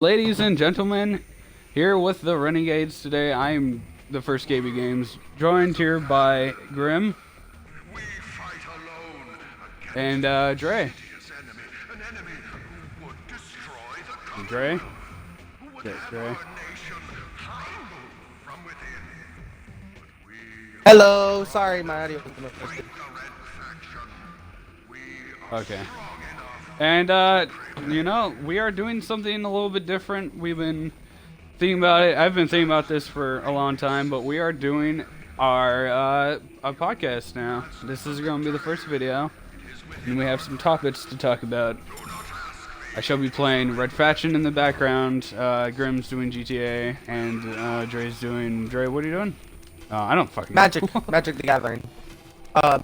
Ladies and gentlemen, here with the Renegades today. I'm the first KB Games, joined here by Grim We fight alone and against a Dre. hideous enemy, an enemy who would destroy the Dre? commonwealth, who would Yeah, have Dre. our nation humbled from within. But we Hello, sorry, my audio was gonna fight the red faction. We are Okay. strong enough. And we are doing something a little bit different. We've been thinking about it. I've been thinking about this for a long time, but we are doing our a podcast now. This is going to be the first video, and we have some topics to talk about. I shall be playing Red Faction in the background. Grim's doing GTA, and Dre's doing. Dre, what are you doing? I don't fucking know. Magic the Gathering.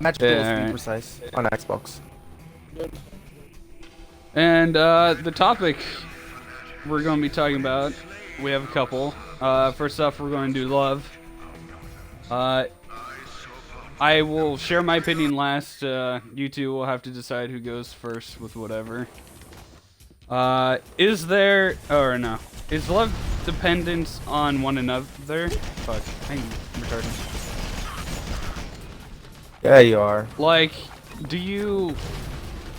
Magic Yeah, Duels to be alright. precise, on Xbox. And the topic we're going to be talking about, we have a couple. First off, we're going to do love. I will share my opinion last. You two will have to decide who goes first with whatever. Is love dependent on one another? Fuck, I'm retarded. Yeah, you are. Like, do you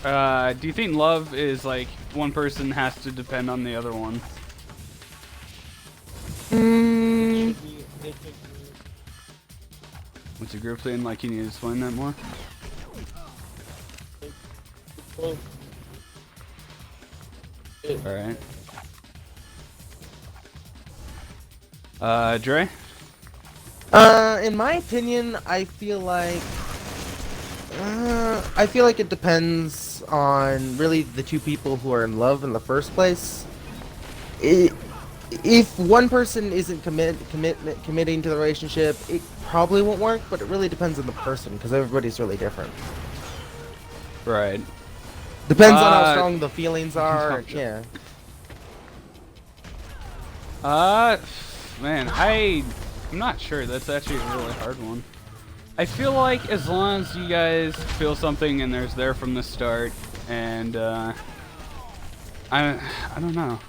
think love is like one person has to depend on the other one? What's a group thing? Like, can you explain that more? Alright. Dre? In my opinion, I feel like it depends on really the two people who are in love in the first place. If one person isn't committing to the relationship, it probably won't work, but it really depends on the person, because everybody's really different. Right. Depends on how strong the feelings are, yeah. Man, I'm not sure. That's actually a really hard one. I feel like as long as you guys feel something and there's there from the start, and I don't know.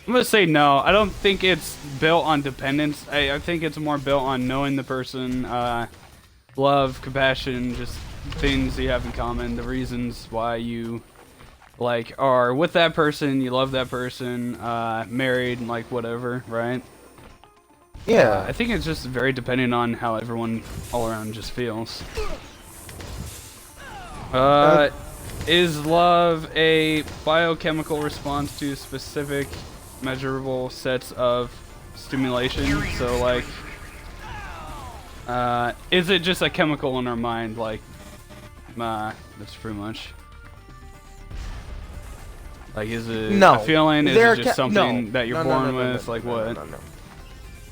I'm gonna say no. I don't think it's built on dependence. I think it's more built on knowing the person, love, compassion, just things you have in common, the reasons why you like are with that person, you love that person, married, like whatever, right? Yeah. I think it's just very dependent on how everyone all around just feels. Is love a biochemical response to specific measurable sets of stimulation? So like, is it just a chemical in our mind? Like, that's pretty much. Like, is it No. a feeling? Is There it just something that you're No, born no, with? Like what? No.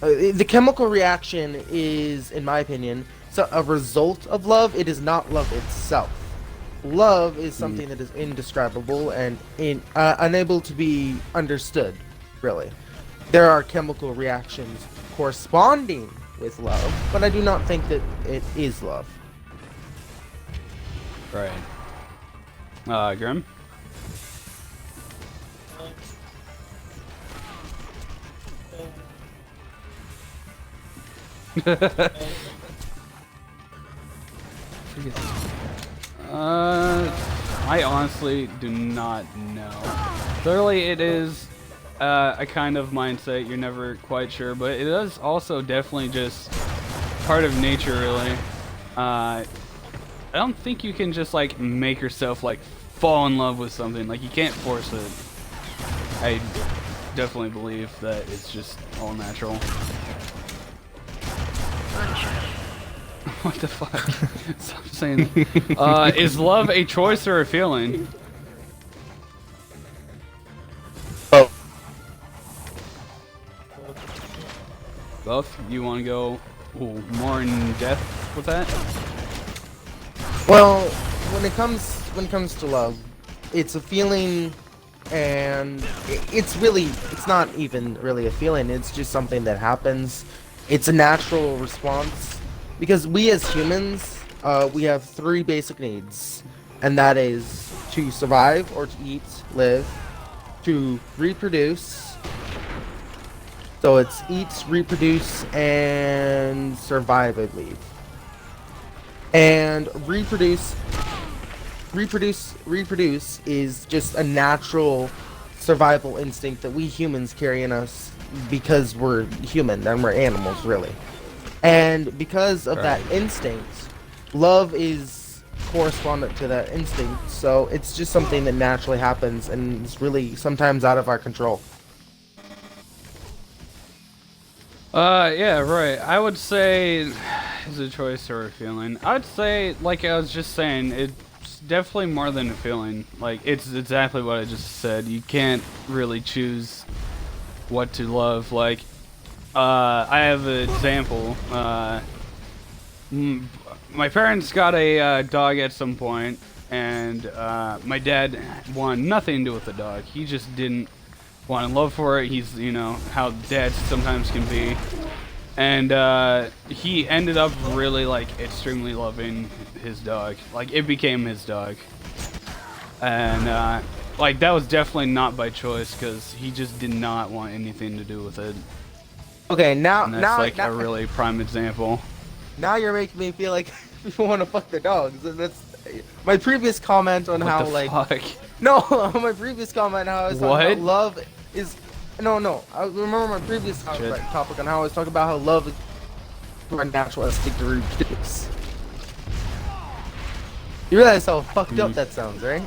The chemical reaction is, in my opinion, a result of love. It is not love itself. Love is something that is indescribable and unable to be understood, really. There are chemical reactions corresponding with love, but I do not think that it is love. Right. Grim? I honestly do not know. Clearly it is a kind of mindset, you're never quite sure, but it is also definitely just part of nature, really. I don't think you can just like make yourself like fall in love with something, like you can't force it. I definitely believe that it's just all natural. What the fuck? Stop saying that. Is love a choice or a feeling? Oh. Both? You want to go more in depth with that? Well, when it comes to love, it's a feeling, and it's not even really a feeling. It's just something that happens. It's a natural response. Because we as humans, we have three basic needs, and that is to survive or to eat, live, to reproduce. So it's eat, reproduce, and survive, I believe. And reproduce is just a natural survival instinct that we humans carry in us because we're human and we're animals, really. And because of that instinct, love is correspondent to that instinct. So it's just something that naturally happens and is really sometimes out of our control. Yeah, right. I would say it's a choice or a feeling. I'd say, like I was just saying, it's definitely more than a feeling. Like, it's exactly what I just said. You can't really choose what to love. Like, I have an example. My parents got a dog at some point, and my dad wanted nothing to do with the dog. He just didn't want love for it. He's, you know, how dads sometimes can be. And he ended up really, like, extremely loving his dog. Like, it became his dog. And, like, that was definitely not by choice, because he just did not want anything to do with it. Okay, now, And that's, a really prime example. Now you're making me feel like people want to fuck their dogs. That's my previous comment on how, like... Fuck? No, my previous comment how I was talking What? about love is... No, I remember my previous topic on how I was talking about how love is our natural instinct to reproduce. You realize how fucked up that sounds, right?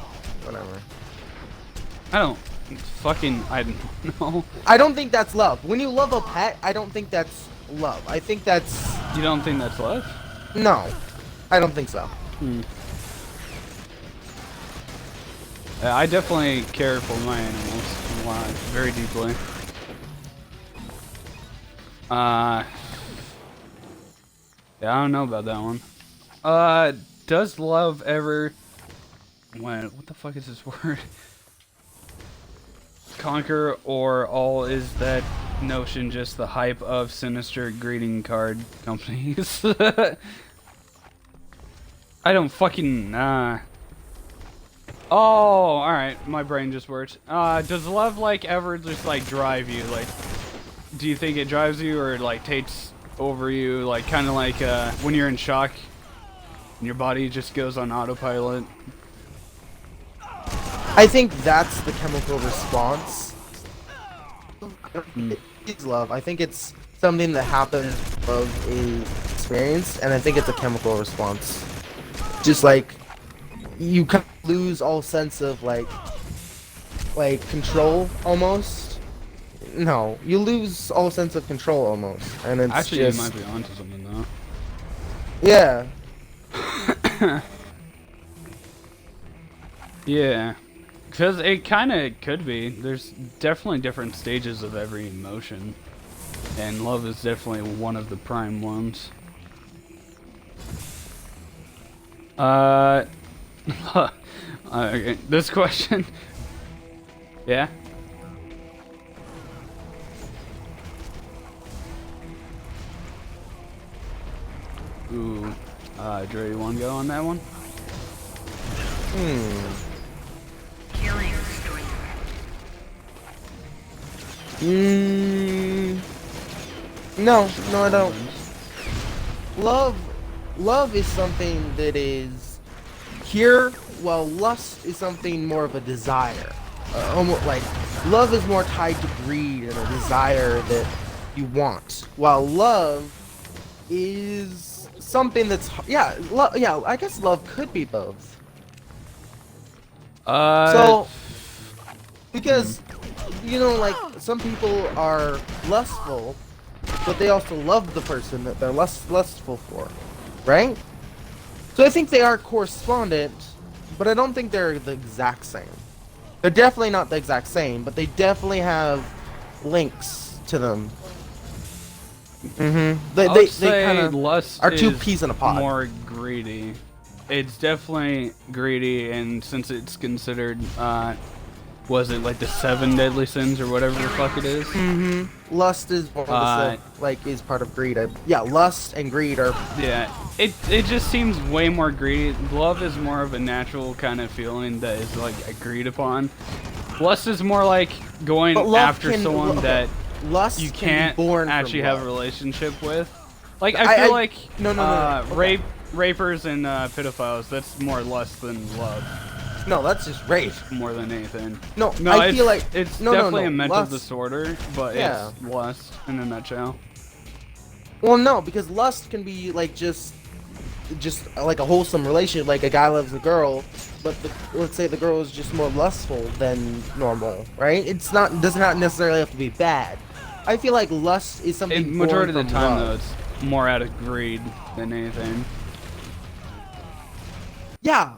Whatever. I don't know. I don't think that's love. When you love a pet, I don't think that's love. I think that's... You don't think that's love? No, I don't think so. I definitely care for my animals a lot, very deeply. Yeah, I don't know about that one. Does love ever... What the fuck is this word? Conquer or all is that notion just the hype of sinister greeting card companies? I don't fucking... Oh, alright, my brain just worked. Does love, like, ever just, like, drive you? Like, do you think it drives you or, like, takes over you? Like, kind of like, when you're in shock and your body just goes on autopilot? I think that's the chemical response. It's love. I think it's something that happens of a experience, and I think it's a chemical response. Just like you kind of lose all sense of like control almost. No, you lose all sense of control almost, and it's actually just... you might be onto something though. Yeah. Yeah. Because it kind of could be. There's definitely different stages of every emotion. And love is definitely one of the prime ones. Okay, this question. Yeah? Ooh. Dre, you want to go on that one? Killing spree. No, I don't. Love is something that is pure, while lust is something more of a desire. Almost like love is more tied to greed and a desire that you want, while love is something that's I guess love could be both. So, because, you know, like, some people are lustful, but they also love the person that they're lustful for, right? So I think they are correspondent, but I don't think they're the exact same. They're definitely not the exact same, but they definitely have links to them. They kind of lust are two is peas in a pod. More greedy. It's definitely greedy, and since it's considered, was it like the 7 deadly sins or whatever the fuck it is? Lust is one of the is part of greed. Yeah, lust and greed are... Yeah, it just seems way more greedy. Love is more of a natural kind of feeling that is like agreed upon. Lust is more like going But love after can- someone that Lust you can can't be born actually from have a love. relationship with. Like I feel like No. Okay. rapers and pedophiles. That's more lust than love, No, that's just rape. more than anything. No, No, I it's, feel like it's no, definitely a mental lust. disorder, but Yeah. it's lust in a nutshell. Well, no, because lust can be like just like a wholesome relationship. Like a guy loves a girl, but let's say the girl is just more lustful than normal, right? It's not does not necessarily have to be bad. I feel like lust is something. In majority of born the from time, love. though, it's more out of greed than anything. Yeah.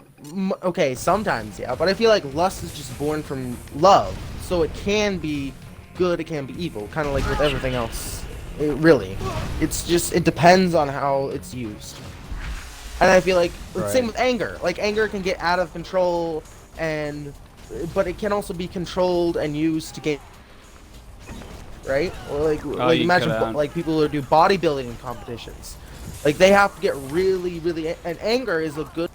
Okay, sometimes yeah, but I feel like lust is just born from love, so it can be good, it can be evil, kind of like with everything else. It's just it depends on how it's used. And I feel like Right. same with anger. Like anger can get out of control, but it can also be controlled and used to get right. Or like you imagine cut out. like people who do bodybuilding competitions, like they have to get really and anger is a good.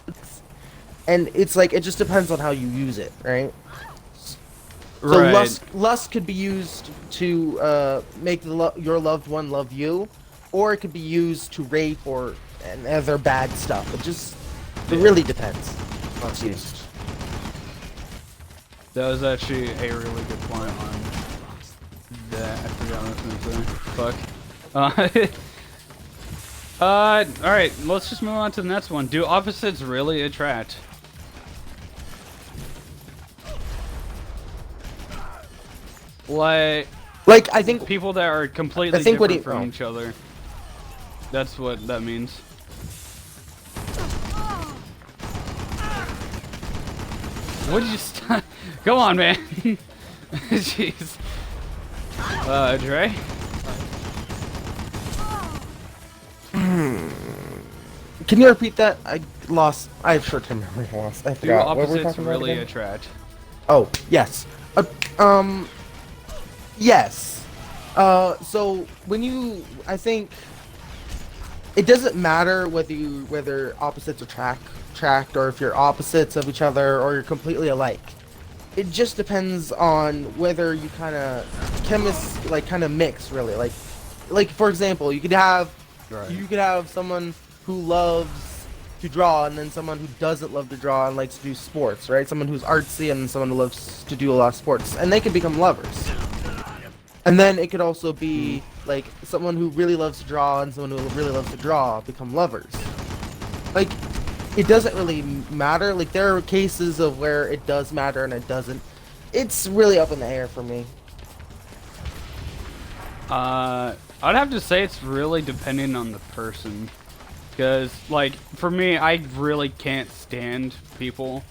And it's like it just depends on how you use it, right? So Right. lust could be used to make your loved one love you, or it could be used to rape or and other bad stuff. It really depends how it's used. That was actually a really good point on that. I forgot what I was gonna say. Fuck. Alright, let's just move on to the next one. Do opposites really attract? Like, I think people that are completely I think what different from he- each other. That's what that means. What did you stop? Come on, man. Jeez. Dre? Can you repeat that? I have short-term memory loss. I Do forgot. What were we opposites talking about really again? attract? Oh, yes. Yes. So I think it doesn't matter whether opposites attract or if you're opposites of each other or you're completely alike. It just depends on whether you kind of mix really. Like for example, you could have someone who loves to draw and then someone who doesn't love to draw and likes to do sports, right? Someone who's artsy and someone who loves to do a lot of sports, and they can become lovers. And then it could also be like someone who really loves to draw and someone who really loves to draw become lovers. Like, it doesn't really matter. Like, there are cases of where it does matter and it doesn't. It's really up in the air for me. I'd have to say it's really depending on the person. Because, like, for me, I really can't stand people.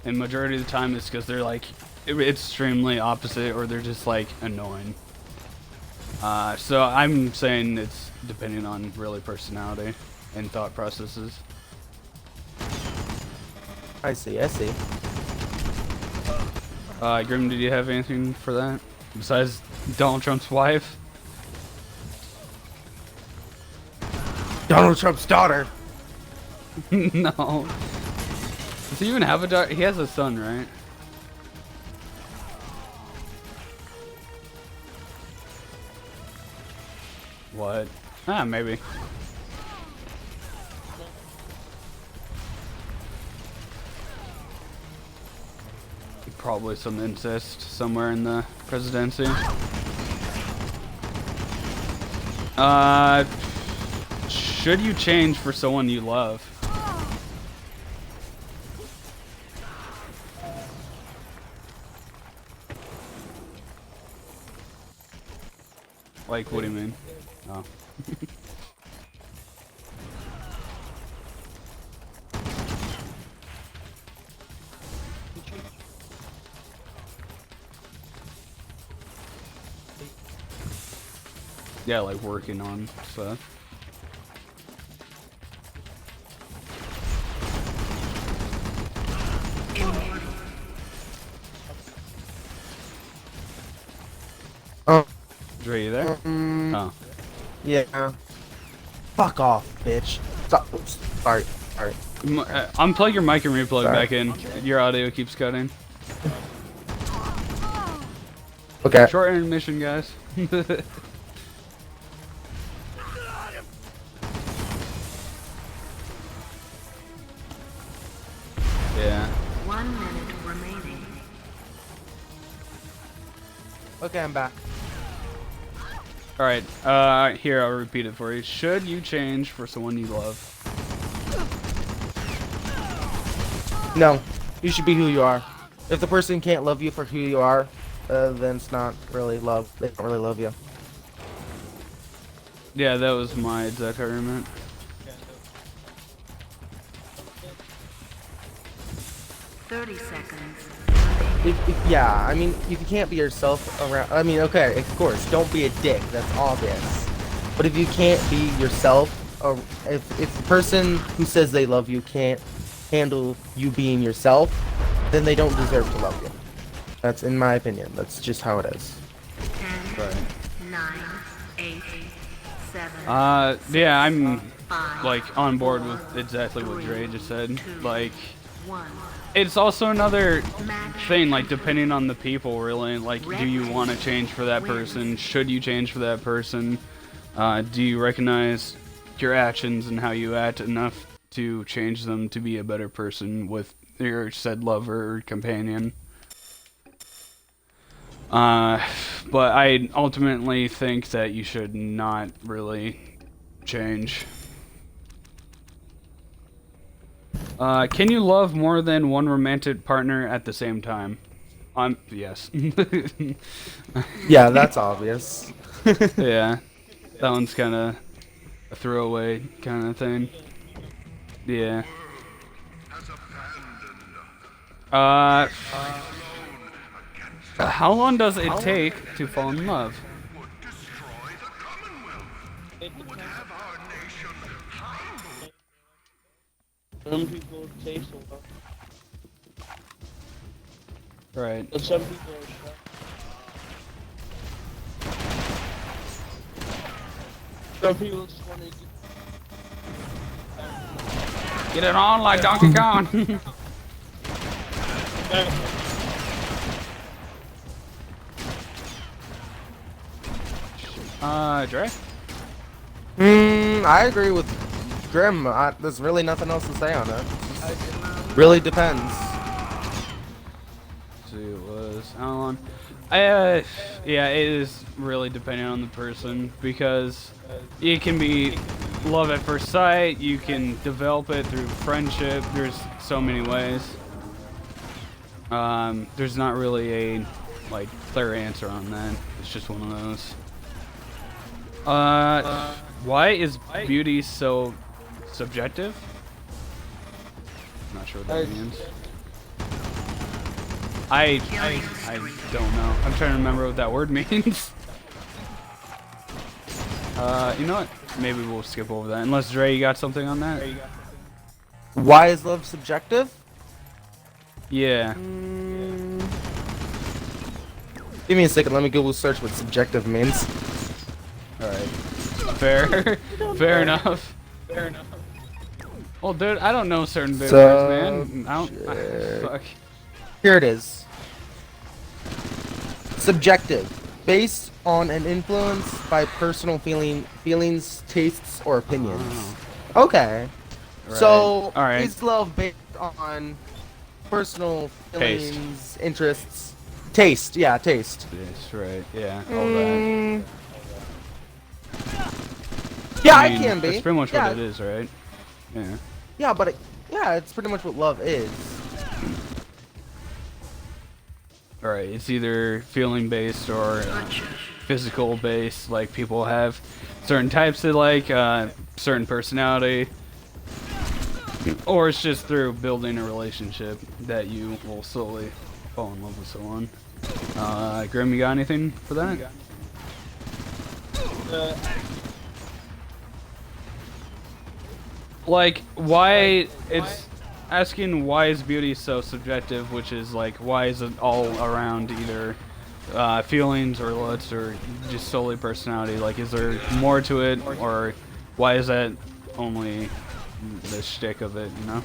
And majority of the time it's because they're, like, extremely opposite or they're just, like, annoying. So I'm saying it's depending on really personality and thought processes. I see. Grim, did you have anything for that? Besides Donald Trump's wife? Donald Trump's daughter. No. Does he even have a daughter? He has a son, right? What? Ah, maybe. Probably some incest somewhere in the presidency. Should you change for someone you love? Like, what do you mean? Oh. Yeah, like working on stuff. Oh. Dre, you there? Oh. Yeah. Fuck off, bitch. Stop. Sorry. Unplug your mic and replug Sorry. back in. Your audio keeps cutting. Okay. Short intermission, guys. Yeah. 1 minute remaining. Okay, I'm back. All right. Here, I'll repeat it for you. Should you change for someone you love? No, you should be who you are. If the person can't love you for who you are, then it's not really love. They don't really love you. Yeah, that was my exact argument. 30 seconds. Yeah, I mean, if you can't be yourself around, I mean, okay, of course, don't be a dick. That's obvious. But if you can't be yourself, if the person who says they love you can't handle you being yourself, then they don't deserve to love you. That's in my opinion. That's just how it is. 10, Right. 9, 8, 7. Yeah, I'm 5, like on board with exactly what Drea just said. Like, 1. it's also another thing, like, depending on the people, really. Like, do you want to change for that person? Should you change for that person? Do you recognize your actions and how you act enough to change them to be a better person with your said lover or companion? But I ultimately think that you should not really change. Can you love more than one romantic partner at the same time? Yes. Yeah, that's obvious. Yeah, that one's kind of a throwaway kind of thing. Yeah. How long does it take to fall in love? Would destroy the Commonwealth. Would have our nation humbled. Some people taste a lot, Right. but some people are shocked. Some people just want to Get it on like Donkey Kong. Dre? I agree with Grim. There's really nothing else to say on it. Really depends. See, it was Alan. Yeah, it is really depending on the person because it can be love at first sight. You can develop it through friendship. There's so many ways. There's not really a clear answer on that. It's just one of those. Why is beauty so subjective? Not sure what that means. I don't know. I'm trying to remember what that word means. You know what? Maybe we'll skip over that. Unless Dre, you got something on that? Why is love subjective? Yeah. Give me a second. Let me Google search what subjective means. All right. Fair. Fair enough. Fair enough. Well, dude, I don't know certain big words, man. Fuck. Here it is. Subjective. Based on an influence by personal feelings, tastes, or opinions. Okay. Right. So, All right. is love based on personal Taste. feelings, interests, taste? Yeah, taste. Yes, right. Yeah. All that. Yeah, I mean, it can be. That's pretty much yeah. what it is, right? Yeah. Yeah, but it's pretty much what love is. Alright, it's either feeling based or physical based. Like people have certain types they like, certain personality, or it's just through building a relationship that you will slowly fall in love with someone. Grim, you got anything for that? Like, why it's asking why is beauty so subjective, which is like why is it all around either feelings or looks or just solely personality? Like, is there more to it, or why is that only the shtick of it, you know?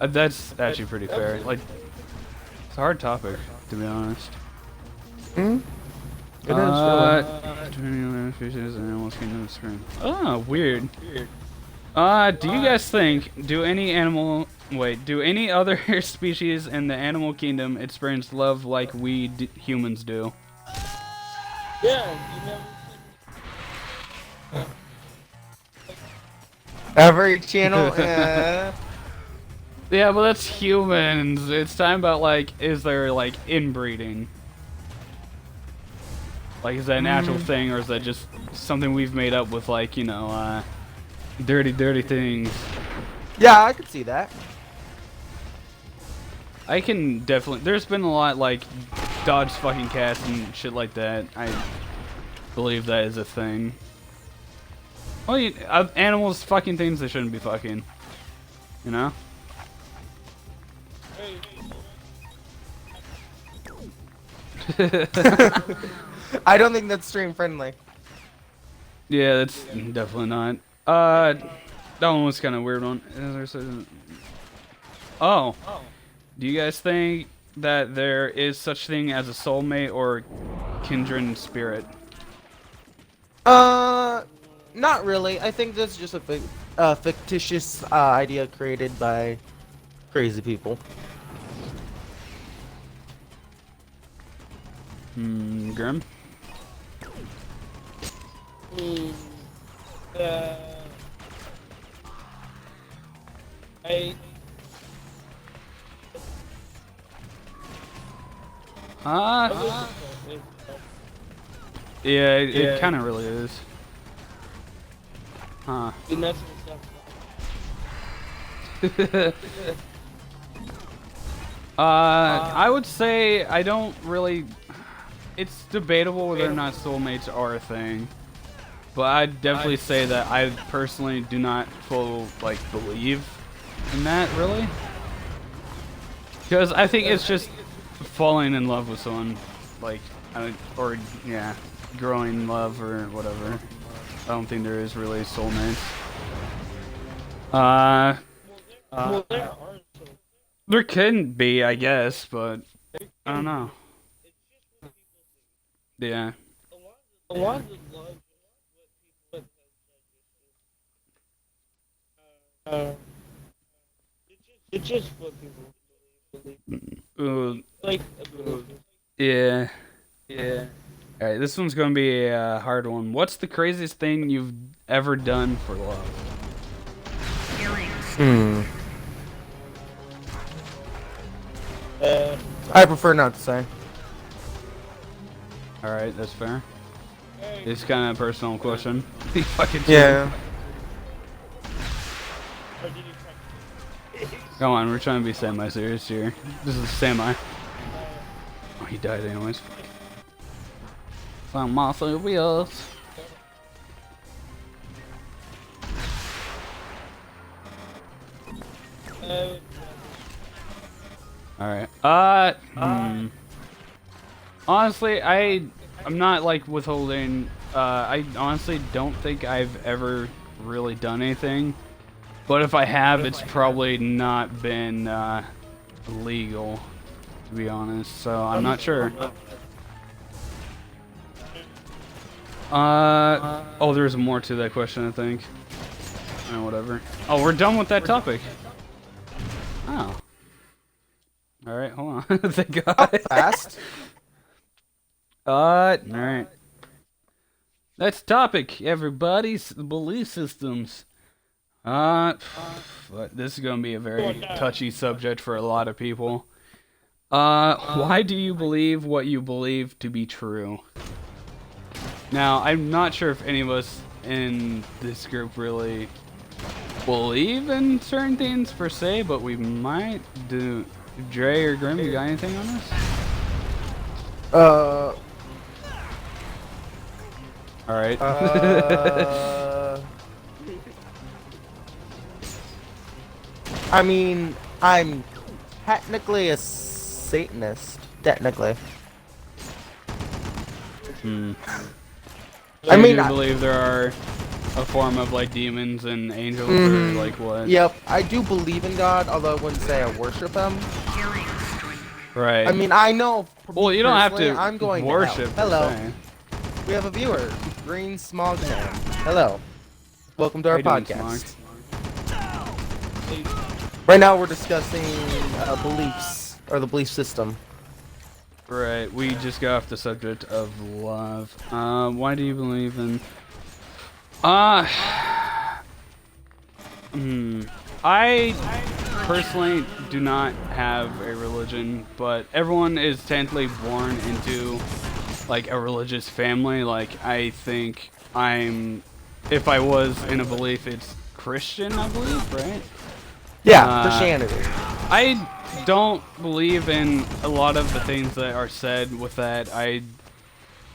That's actually pretty fair. Like, it's a hard topic, to be honest. Hmm? It is, really. Species and animals kingdom spring. Oh, weird. Do you guys think do any other species in the animal kingdom experience love like we humans do? Yeah, you never. Every channel. Yeah, but that's humans. It's time about like, is there like inbreeding? Like, is that an actual thing, or is that just something we've made up with, like, you know, dirty things? Yeah, I could see that. I can definitely. There's been a lot like dodge fucking cats and shit like that. I believe that is a thing. Well, animals fucking things they shouldn't be fucking. You know? I don't think that's stream friendly. Yeah, that's definitely not. That one was kind of a weird one. Oh. Do you guys think that there is such thing as a soulmate or kindred spirit? Not really. I think that's just a fictitious idea created by crazy people. Grim? I Yeah, it kind of really is. Huh. and that's I would say I don't really. It's debatable whether or not soulmates are a thing, but I'd definitely say that I personally do not full like believe in that really, because I think it's just falling in love with someone, like, or yeah, growing in love or whatever. I don't think there is really soulmates. well, there are some. There can be, I guess, but I don't know. Yeah. A lot of the love what people it's just what people believe. Like, Yeah. Alright, this one's gonna be a hard one. What's the craziest thing you've ever done for love? Killing. I prefer not to say. Alright, that's fair. It's kind of a personal question. You fucking Yeah. Come on, we're trying to be semi-serious here. This is semi. Oh, he died anyways. Some muscle wheels. Alright. Honestly, I'm not like withholding. I honestly don't think I've ever really done anything. But if I have, it's probably not been legal, to be honest. So I'm not sure. Oh, there's more to that question, I think. Whatever. Oh, we're done with that topic. Oh. Alright, hold on. Thank God. Fast. Alright. That's topic, everybody's belief systems. But this is gonna be a very touchy subject for a lot of people. Why do you believe what you believe to be true? Now, I'm not sure if any of us in this group really believe in certain things per se, but we might do. Dre or Grim, you got anything on this? Alright. I mean, I'm technically a Satanist. Technically. So I you mean, do believe there are a form of like demons and angels or like what? Yep, I do believe in God, although I wouldn't say I worship him. Killing spree. Right. I mean, I know. For well, me you don't have personally, to I'm going worship. To hell. Hello, per se. we have a viewer, Green Smog Man. Hello, welcome to our How you doing, podcast. Smog? Right now, we're discussing beliefs or the belief system. Right. We just got off the subject of love. Why do you believe in? I personally do not have a religion, but everyone is technically born into like a religious family. Like I think if I was in a belief, it's Christian, I believe, right? Yeah, Christianity. I don't believe in a lot of the things that are said with that. I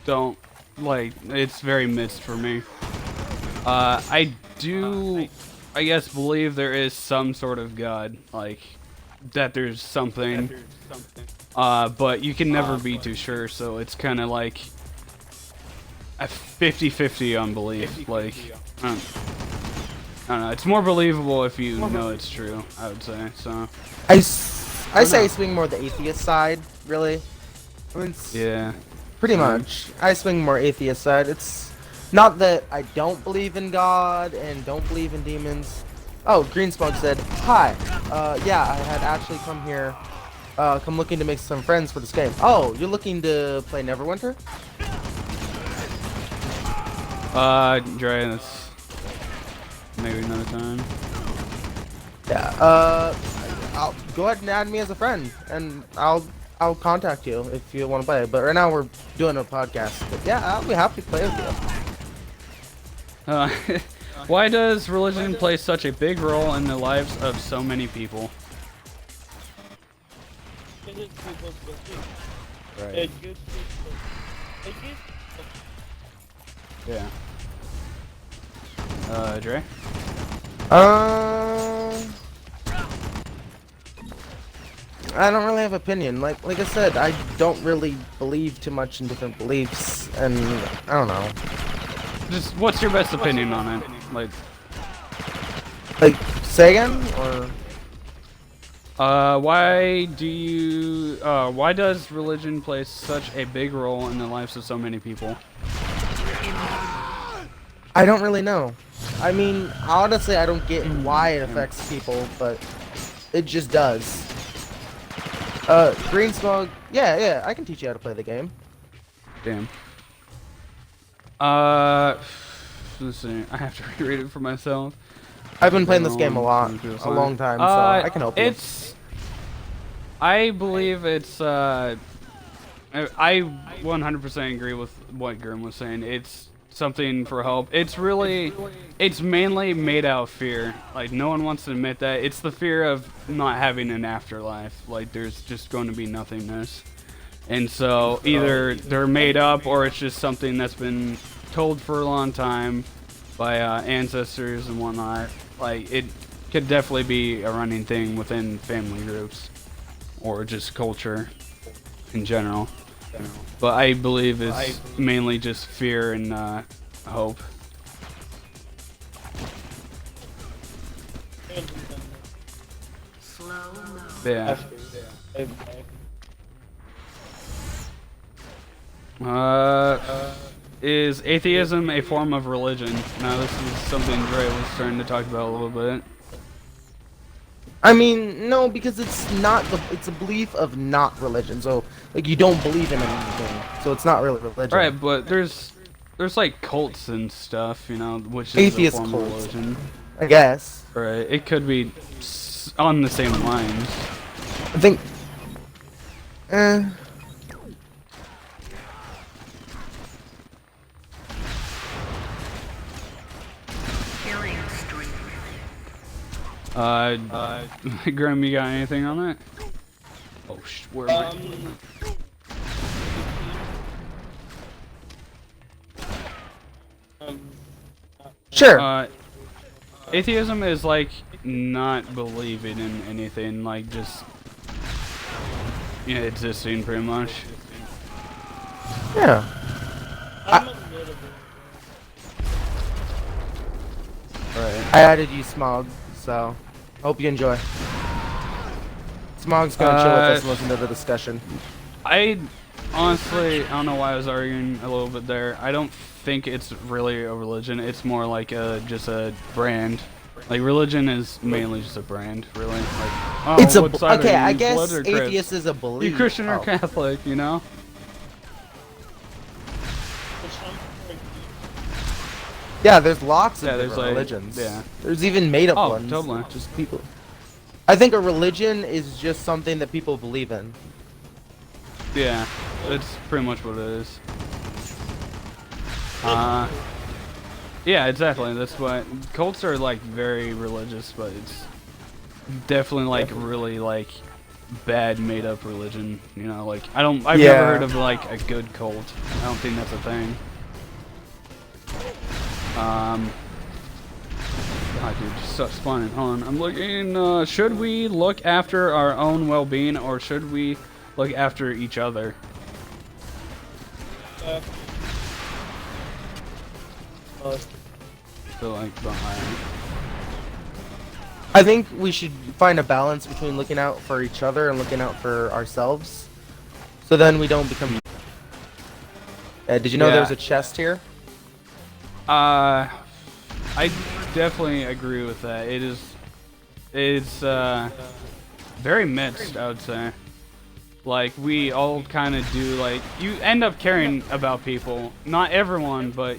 don't like. It's very mixed for me. I do, I guess, believe there is some sort of God, like that there's something. But you can never be too sure, so it's kind of like a 50-50 on belief. Like, I don't know. It's more believable if you know it's true, I would say. So. I say I swing more the atheist side, really. I mean, Yeah. pretty much. I swing more atheist side. It's not that I don't believe in God and don't believe in demons. Oh, Green Smoke said, hi. Yeah, I had actually come here, come looking to make some friends for this game. Oh, you're looking to play Neverwinter? Drea, that's maybe another time. Yeah, I'll go ahead and add me as a friend, and I'll contact you if you want to play. But right now we're doing a podcast. But yeah, I'll be happy to play with you. Why does religion play such a big role in the lives of so many people? Because it's people's belief. Right. It gives people. It gives. Yeah. Dre? I don't really have opinion. Like I said, I don't really believe too much in different beliefs, and I don't know. Just what's your best opinion on it? Like Say again, or why does religion play such a big role in the lives of so many people? I don't really know. I mean, honestly, I don't get why it affects people, but it just does. Green Smoke, yeah, I can teach you how to play the game. Damn. Let's see. I have to reread it for myself. I've been playing this game a long time, so I can help you. I believe it's, I 100% agree with what Grim was saying. It's something for help. It's mainly made out of fear. Like, no one wants to admit that. It's the fear of not having an afterlife. Like, there's just going to be nothingness. And so, either they're made up, or it's just something that's been told for a long time by ancestors and whatnot. Like, it could definitely be a running thing within family groups, or just culture in general. But I believe it's mainly just fear and hope. Slow mo. Yeah. Is atheism a form of religion? Now, this is something Dre was starting to talk about a little bit. I mean, no, because it's not it's a belief of not religion. So, like, you don't believe in anything, so it's not really religion. Right, but there's like cults and stuff, you know, which is Atheist a form cults, of religion. I guess. Right, it could be on the same lines. I think. Killing spree. Grim, you got anything on that? Oh, where are we? Sure. Atheism is like not believing in anything, like just existing pretty much. Yeah. I'm a little bit. Right. I added you, Smog, so hope you enjoy. Smog's gonna chill with us and listen to the discussion. I honestly, I don't know why I was arguing a little bit there. I don't think it's really a religion. It's more like just a brand. Like, religion is mainly just a brand, really. Like, oh, It's a what side okay. are you, I guess Blood or Crips? atheist is a belief. You Christian or Oh. Catholic, you know? Yeah, there's lots of Yeah, there's, different like, religions. yeah. There's even made up Oh, ones. totally. Just people. I think a religion is just something that people believe in. Yeah, that's pretty much what it is. Yeah, exactly. That's what cults are, like, very religious, but it's definitely like really like bad made up religion. You know, like I've never heard of like a good cult. I don't think that's a thing. God, dude, just stop spawning. Hold on, I'm looking. Should we look after our own well-being, or should we look after each other? So like, I think we should find a balance between looking out for each other and looking out for ourselves, so then we don't become. Did you know there was a chest here? I definitely agree with that. It's very mixed, I would say. Like, we all kind of do, like, you end up caring about people. Not everyone, but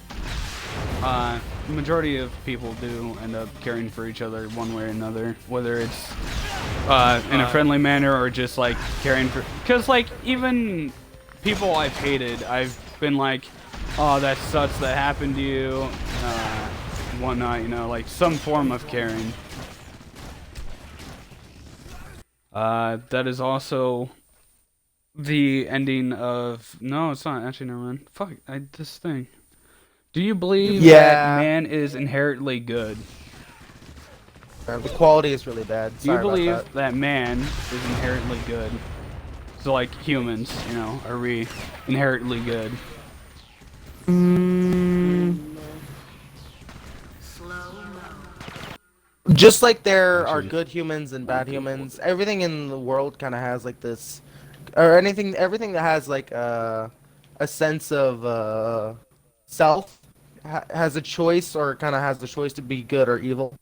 the majority of people do end up caring for each other one way or another. Whether it's in a friendly manner or just, like, caring for... Because, like, even people I've hated, I've been like, oh, that sucks that happened to you, whatnot, you know, like, some form of caring. That is also the ending of... No, it's not. Actually, never mind. Fuck, this thing. Do you believe that man is inherently good? The quality is really bad. Do you believe that man is inherently good? So, like, humans, you know, are we inherently good? Just like there are good humans and bad humans, everything in the world kind of has like this, or everything that has like a sense of self has a choice, or kind of has the choice to be good or evil.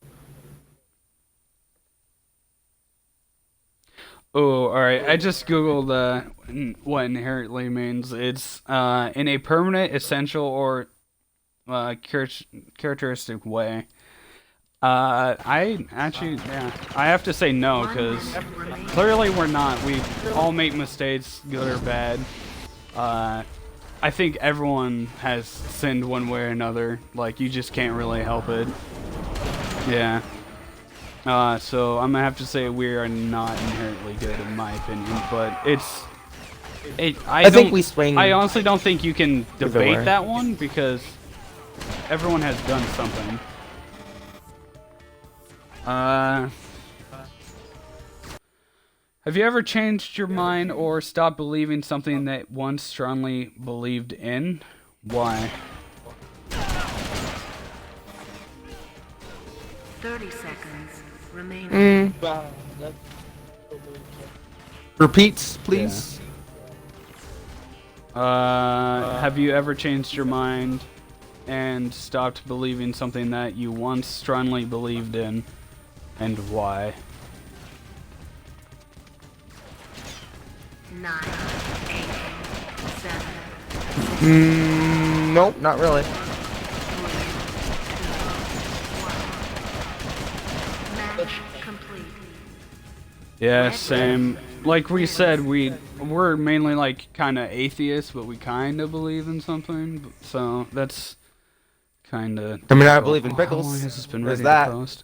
Oh, alright. I just googled what inherently means. It's in a permanent, essential, or characteristic way. I actually, yeah, I have to say no, because clearly we're not. We all make mistakes, good or bad. I think everyone has sinned one way or another. Like, you just can't really help it. Yeah. So I'm gonna have to say we are not inherently good, in my opinion. But I think we swing. I honestly don't think you can debate that one, because everyone has done something. Have you ever changed your mind or stopped believing something that once strongly believed in? Why? 30 seconds remaining. Wow, that's Repeats, please. Have you ever changed your mind and stopped believing something that you once strongly believed in, and why? 9, 8, 7. Nope, not really. Match complete. Yeah, same. Like we said, we're mainly like kind of atheists, but we kind of believe in something. So that's kind of. I mean, I believe in How pickles. long has this been There's ready to post?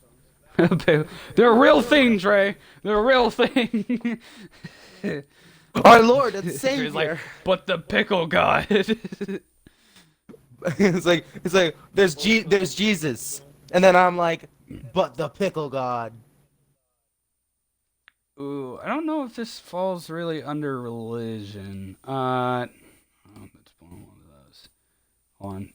They're a real thing, Dre. They're a real thing. Our Lord and It's Savior. like, but the pickle god. it's like there's Jesus, and then I'm like, but the pickle god. Ooh, I don't know if this falls really under religion. Oh, that's one of those. Hold on.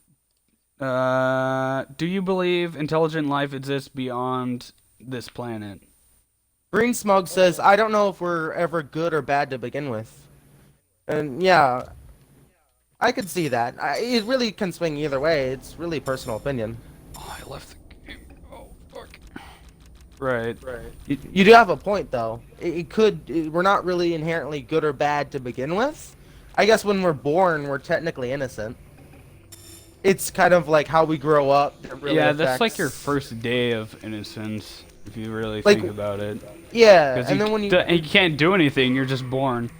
Do you believe intelligent life exists beyond this planet? Green Smug says, I don't know if we're ever good or bad to begin with. And yeah, I could see that. It really can swing either way. It's really personal opinion. Oh, I left the game. Oh, fuck. Right. You do have a point, though. We're not really inherently good or bad to begin with. I guess when we're born, we're technically innocent. It's kind of like how we grow up that really Yeah, affects... that's like your first day of innocence, if you really Like, think about it. Yeah, 'Cause and then when you... you can't do anything, you're just born.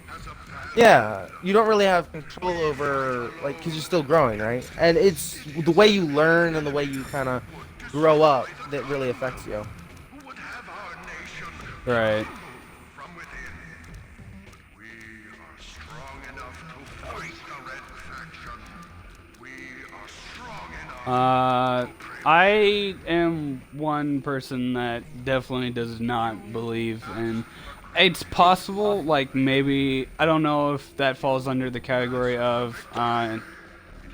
Yeah, you don't really have control over, like, because you're still growing, right? And it's the way you learn and the way you kind of grow up that really affects you. Who would have our nation Right. from within? We are strong enough to fight the Red Faction. We are strong enough. I am one person that definitely does not believe in. It's possible, like maybe I don't know if that falls under the category of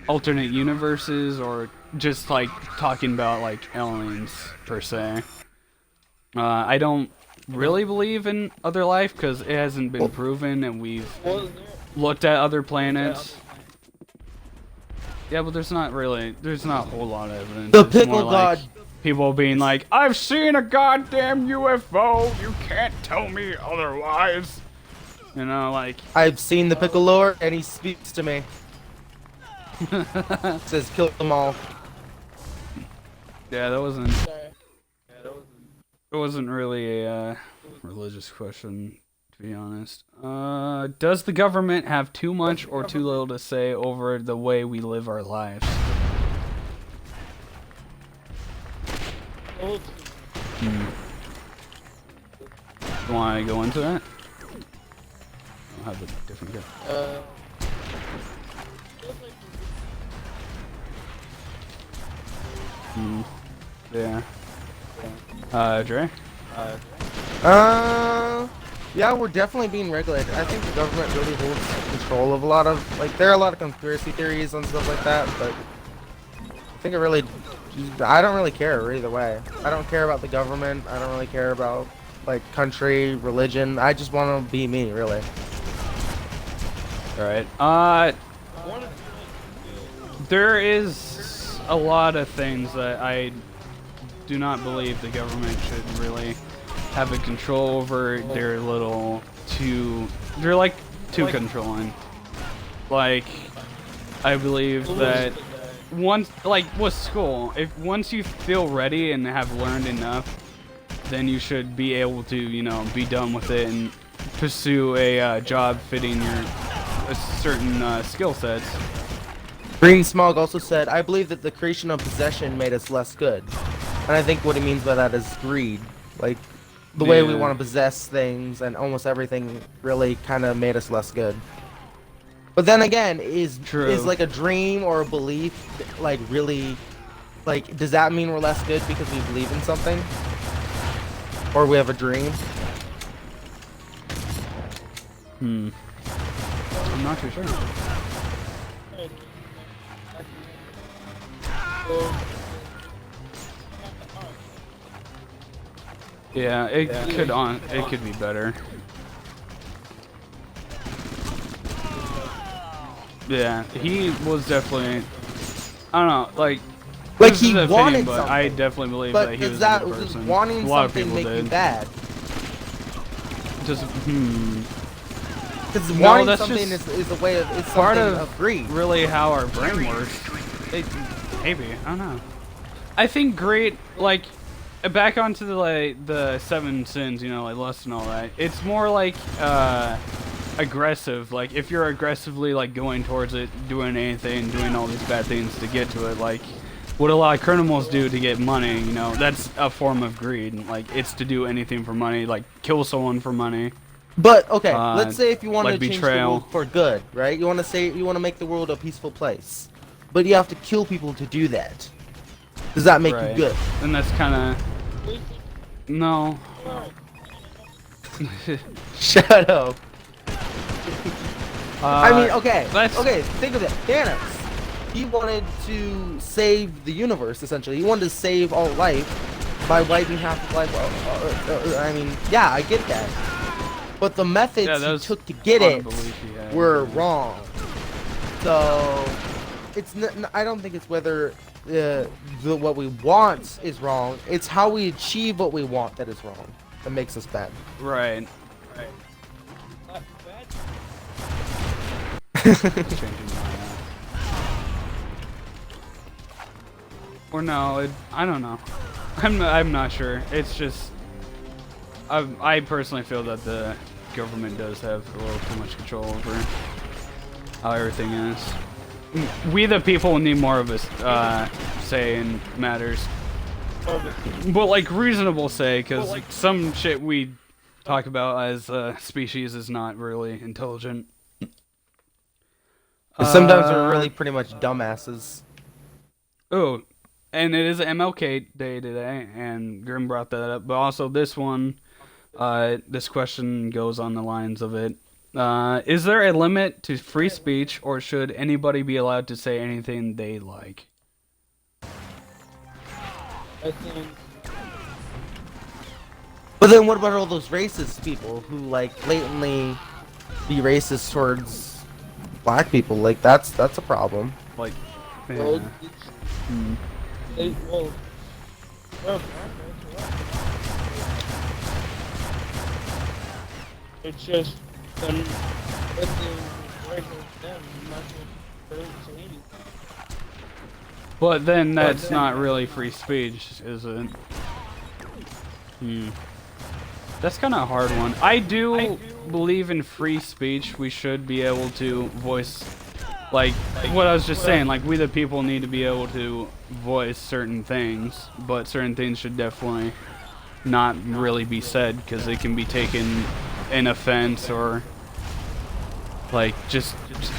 alternate universes or just like talking about like aliens per se. I don't really believe in other life because it hasn't been proven, and we've looked at other planets. Yeah, but there's not a whole lot of evidence. The It's more pickle like god. people being like, I've seen a goddamn UFO, you can't tell me otherwise. You know, like... I've seen the Pickle Lord, and he speaks to me. Says, kill them all. Yeah, that wasn't... It wasn't really a religious question, to be honest. Does the government have too much or too little to say over the way we live our lives? You want to go into that? I'll have a different guy. Yeah. Dre? Yeah, we're definitely being regulated. I think the government really holds control of a lot of, like, there are a lot of conspiracy theories and stuff like that, but I think I don't really care either way. I don't care about the government. I don't really care about, like, country, religion. I just want to be me, really. Alright. There is a lot of things that I do not believe the government should really have a control over. They're like too controlling. Like, I believe that once, like with school, once you feel ready and have learned enough, then you should be able to, you know, be done with it and pursue a job fitting your certain skill sets. Green Smog also said, I believe that the creation of possession made us less good. And I think what he means by that is greed. Like, the way we want to possess things and almost everything really kind of made us less good. But then again, is like a dream or a belief, like, really, like, does that mean we're less good because we believe in something? Or we have a dream? I'm not too sure. Yeah, it could be better. Yeah, he was definitely, I don't know, like this he is an wanted opinion, but something. I definitely believe But that he was does a good that person. wanting A lot of something people make you did. bad? Just Because No, wanting that's something just is a way of, it's part something of greed. really how our brain works. Maybe, I don't know. I think greed, like, back onto the 7 sins, you know, like lust and all that. It's more like aggressive. Like, if you're aggressively like going towards it, doing anything, doing all these bad things to get to it, like what a lot of criminals do to get money, you know, that's a form of greed. Like, it's to do anything for money, like kill someone for money. But okay, let's say if you want like to change the betrayal. world for good, right? You want to make the world a peaceful place, but you have to kill people to do that. Does that make you good? And that's kind of no. Shut up. I mean, okay, that's- okay. Think of it, Thanos. he wanted to save the universe, essentially. He wanted to save all life by wiping half of life. I mean, yeah, I get that. But the methods he took to get it were wrong. So, I don't think it's whether what we want is wrong. It's how we achieve what we want that is wrong. That makes us bad. Right. Or no, I don't know. I'm not sure. It's just I personally feel that the government does have a little too much control over how everything is. We the people need more of a say in matters, but like reasonable say, because some shit we talk about as a species is not really intelligent. Sometimes we're really pretty much dumbasses. Oh, and it is MLK Day today, and Grim brought that up. But also this one, this question goes on the lines of it. Is there a limit to free speech, or should anybody be allowed to say anything they like? I think. But then what about all those racist people who like blatantly be racist towards black people? Like that's a problem. Like, yeah. Well, well, it's just them right with them, not to say anything. But then that's not really free speech, is it? That's kind of a hard one. I do believe in free speech. We should be able to voice, like what I was just saying, like we the people need to be able to voice certain things, but certain things should definitely not really be said, because it can be taken in offense or like just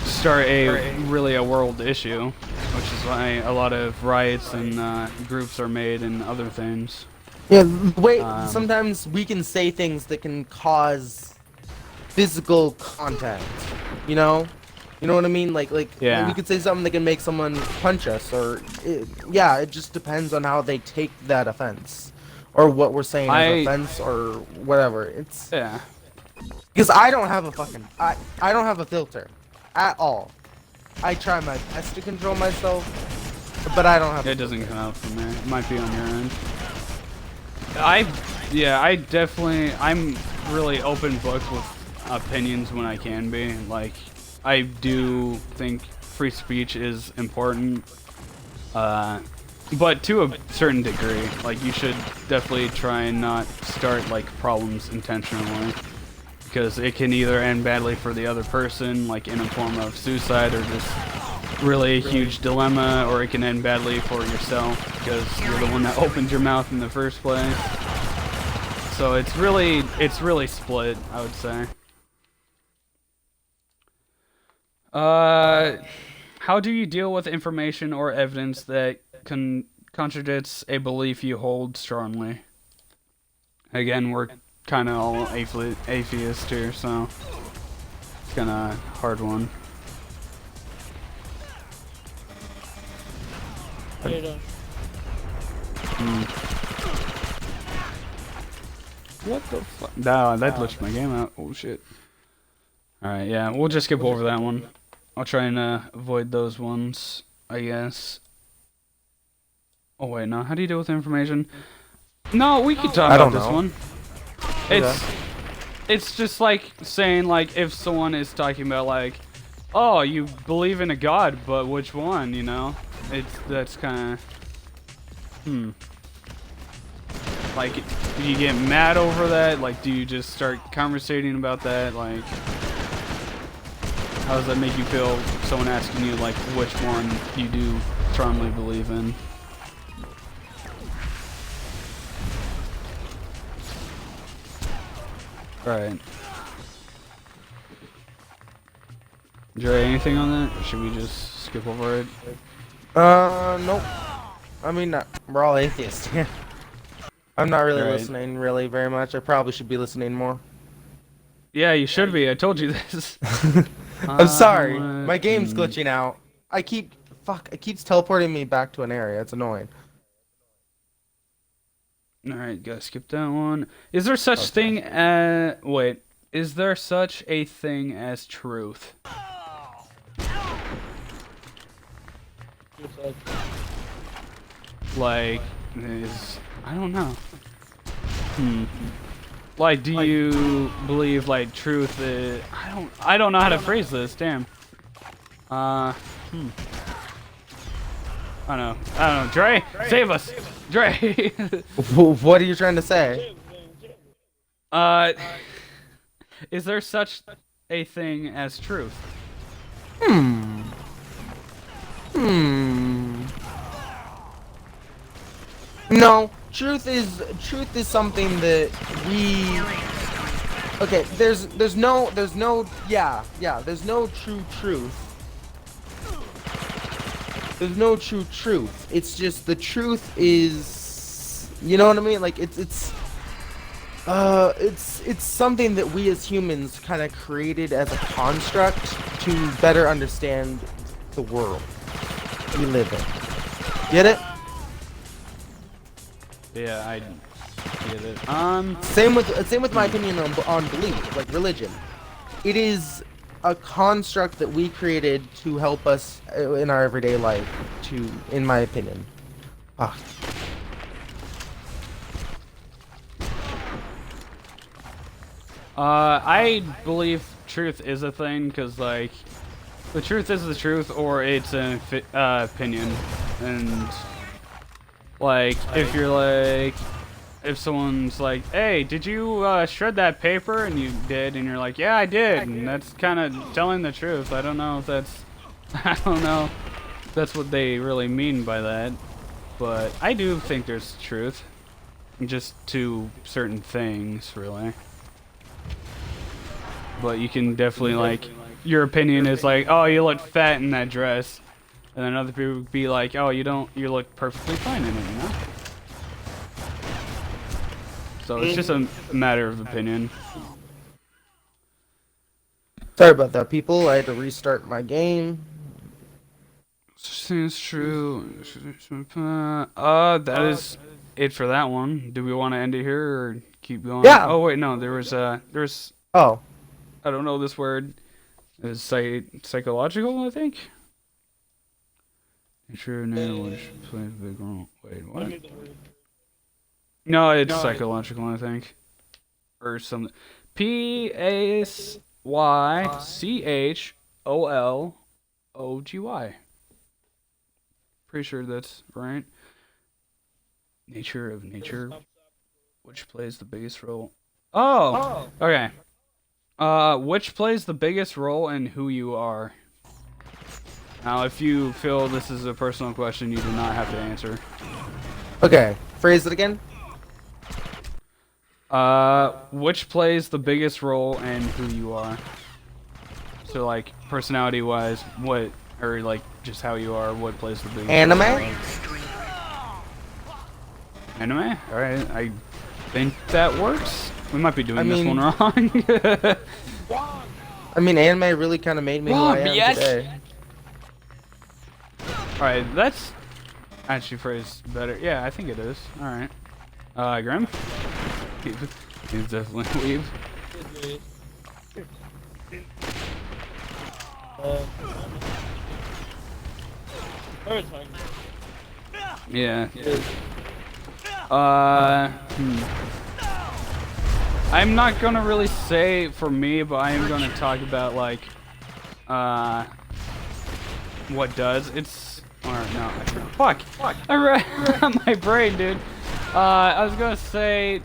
start a world issue, which is why a lot of riots and groups are made and other things. Yeah, wait, sometimes we can say things that can cause physical contact, you know? You know what I mean? Like yeah. We could say something that can make someone punch us, or it just depends on how they take that offense, or what we're saying as offense, or whatever. It's because I don't have I don't have a filter at all. I try my best to control myself, but I don't have. It doesn't come out from there. It might be on your end. I'm really open book with opinions when I can be. Like, I do think free speech is important, but to a certain degree. Like, you should definitely try and not start like problems intentionally, because it can either end badly for the other person, like in a form of suicide or just really huge dilemma, or it can end badly for yourself because you're the one that opened your mouth in the first place. So it's really split, I would say. How do you deal with information or evidence that contradicts a belief you hold strongly? Again, we're kind of all atheists here, so it's kind of a hard one. What the fuck? No, that glitched my game out. Oh shit. Alright, yeah, we'll just skip over that one. I'll try and avoid those ones, I guess. Oh wait, no, how do you deal with information? No, we could talk about this one. It's just like saying, like, if someone is talking about, like, oh, you believe in a god, but which one, you know? That's kind of, like, do you get mad over that? Like, do you just start conversating about that? Like, how does that make you feel, someone asking you, like, which one you do strongly believe in? Right. Drea, anything on that? Or should we just skip over it? Nope. I mean, we're all atheists. I'm not really listening really very much. I probably should be listening more. Yeah, you should be. I told you this. I'm sorry. My game's glitching out. I keep Fuck, it keeps teleporting me back to an area. It's annoying. Alright, gotta skip that one. Is there such thing as... Wait. Is there such a thing as truth? Just like, Like, I don't know. Like, do you believe, like, truth is... I don't know how to phrase this, damn. I don't know. Dre, save us! Dre! What are you trying to say? Is there such a thing as truth? No, truth is something that we. Okay, there's no there's no true truth. There's no true truth. It's just the truth is, you know what I mean? Like it's something that we as humans kind of created as a construct to better understand the world we live in. Get it? Yeah, I get it. Same with my opinion on belief, like religion. It is a construct that we created to help us in our everyday life. In my opinion. I believe truth is a thing, because, like, the truth is the truth, or it's an opinion. And, like, if you're like, if someone's like, hey, did you shred that paper? And you did, and you're like, yeah, I did. And that's kind of telling the truth. I don't know if that's, I don't know if that's what they really mean by that. But I do think there's truth. Just to certain things, really. But you can definitely, like, your opinion is like, oh, you look fat in that dress. And then other people would be like, oh, you look perfectly fine in it, you know? So it's just a matter of opinion. Sorry about that, people. I had to restart my game. Seems true. That is it for that one. Do we want to end it here or keep going? Yeah. Oh wait, no. There's Oh. I don't know this word. Is psychological, I think. Nature of which plays a big role. Wait, what? No, it's psychological, I think. Or something. PASYCHOLOGY. Pretty sure that's right. Nature of nature, which plays the biggest role. Oh, okay. Which plays the biggest role in who you are? Now, if you feel this is a personal question, you do not have to answer. Okay. Phrase it again. Which plays the biggest role in who you are? So, like, personality-wise, what, or like just how you are, what plays the biggest Anime? role? Anime? All right, I think that works. We might be doing this one wrong. I mean, anime really kind of made me who I am today. Alright, that's actually phrased better. Yeah, I think it is. Alright. Grim? He's definitely a weeb. Yeah. I'm not gonna really say for me, but I am gonna talk about, like, what does. It's, or no, fuck. I read my brain, dude. I was gonna say,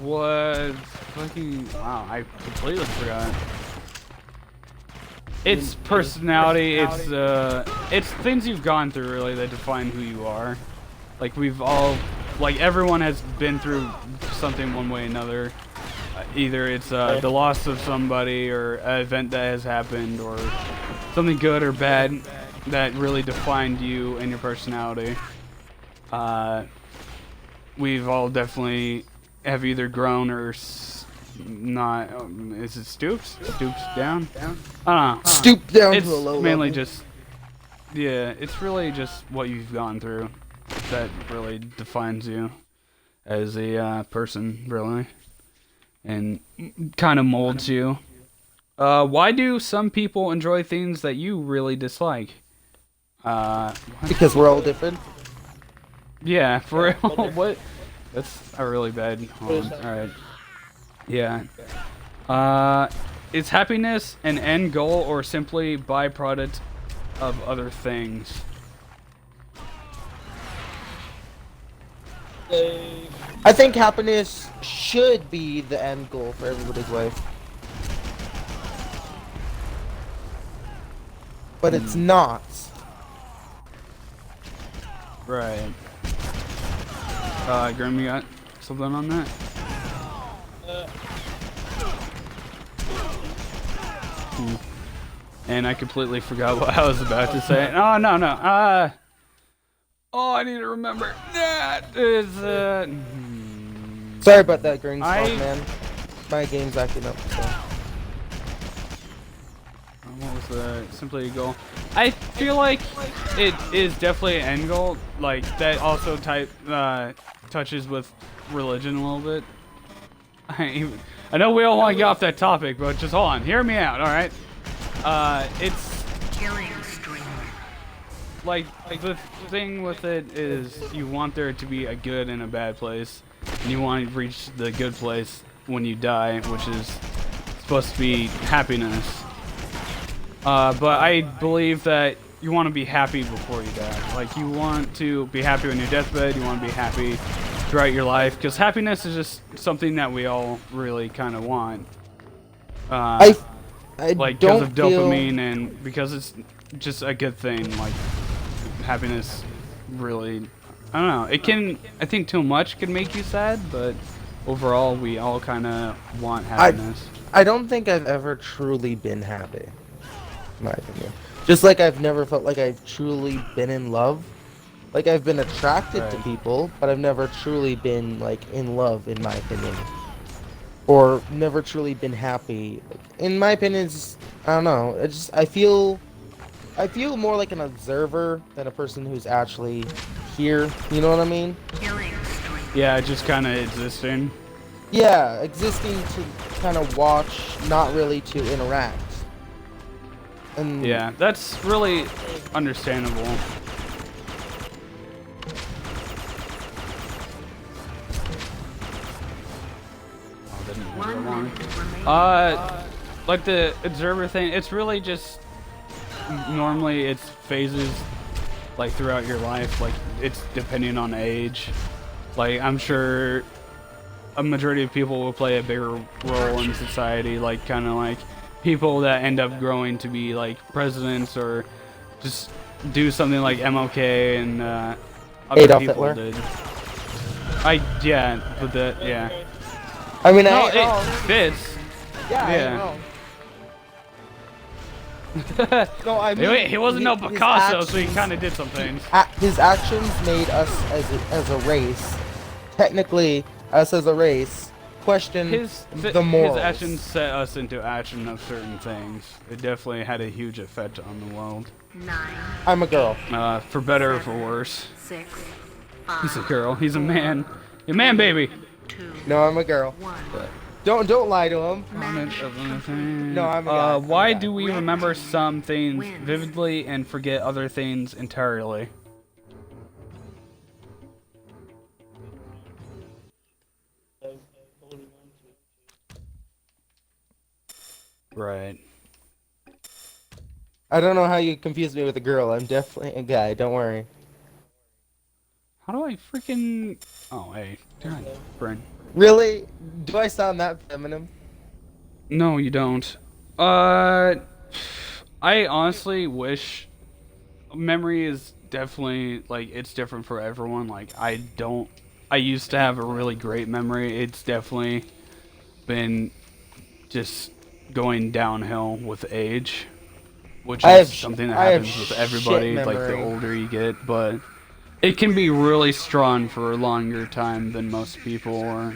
was fucking, wow, I completely forgot. It's personality, it's things you've gone through, really, that define who you are. Like, we've all, like, everyone has been through something one way or another. Either it's the loss of somebody, or an event that has happened, or something good or bad that really defined you and your personality. We've all definitely have either grown or not. Is it stoops? Stoops down? I don't know. Stoop down It's to a low mainly level. just. Yeah, it's really just what you've gone through that really defines you as a person, really, and kind of molds you. Why do some people enjoy things that you really dislike? Because we're all different. Yeah, for real. What? That's a really bad. Hold on. All right. Yeah. Is happiness an end goal or simply byproduct of other things? I think happiness should be the end goal for everybody's life. But it's not. Right. Grim, you got something on that? And I completely forgot what I was about to say. Oh, no. Oh, I need to remember. That is, Sorry about that, Green Smoke, I- man. My game's acting up, so. What was the simply a goal? I feel like it is definitely an end goal. Like that also touches with religion a little bit. I know we all want to get off that topic, but just hold on, hear me out, all right? It's Killing stream. like the thing with it is you want there to be a good and a bad place, and you want to reach the good place when you die, which is supposed to be happiness. But I believe that you want to be happy before you die. Like, you want to be happy on your deathbed, you want to be happy throughout your life, because happiness is just something that we all really kind of want. I Like, because don't of feel... dopamine and because it's just a good thing. Like, happiness really, I don't know, it can, I think too much can make you sad, but overall we all kind of want happiness. I don't think I've ever truly been happy, in my opinion. Just like I've never felt like I've truly been in love. Like, I've been attracted to Right. people, but I've never truly been, like, in love, in my opinion. Or never truly been happy. Like, in my opinion, it's just, I don't know. It's just, I feel more like an observer than a person who's actually here. You know what I mean? Killing stream. Yeah, just kind of existing. Yeah, existing to kind of watch, not really to interact. And Yeah, that's really understandable. One minute remaining. Like the observer thing, it's really just normally it's phases like throughout your life, like it's depending on age. Like I'm sure a majority of people will play a bigger role in society, like kind of like people that end up growing to be like presidents or just do something like MLK and other Adolf people Hitler. did. Yeah. I mean, No, I it fits. yeah. yeah. No, I mean, He wasn't no his Picasso, so he actions- kind of did some things. His actions made us as a race, technically us as a race, question the morals. His actions set us into action of certain things. It definitely had a huge effect on the world. 9, I'm a girl. For better or for worse. 6, He's a 5, girl. He's a man. A man, baby. 2, No, I'm a girl. 1. Don't lie to him. No, I'm a guy. I'm a Why guy. do we remember some things vividly and forget other things entirely? Right. I don't know how you confused me with a girl. I'm definitely a guy. Don't worry. How do I freaking... Oh, hey. God, Bryn. Really? Do I sound that feminine? No, you don't. I honestly wish memory is definitely like it's different for everyone. Like I used to have a really great memory. It's definitely been just going downhill with age, which I is have something that I have happens with everybody. shit Like the memory. older you get, but it can be really strong for a longer time than most people or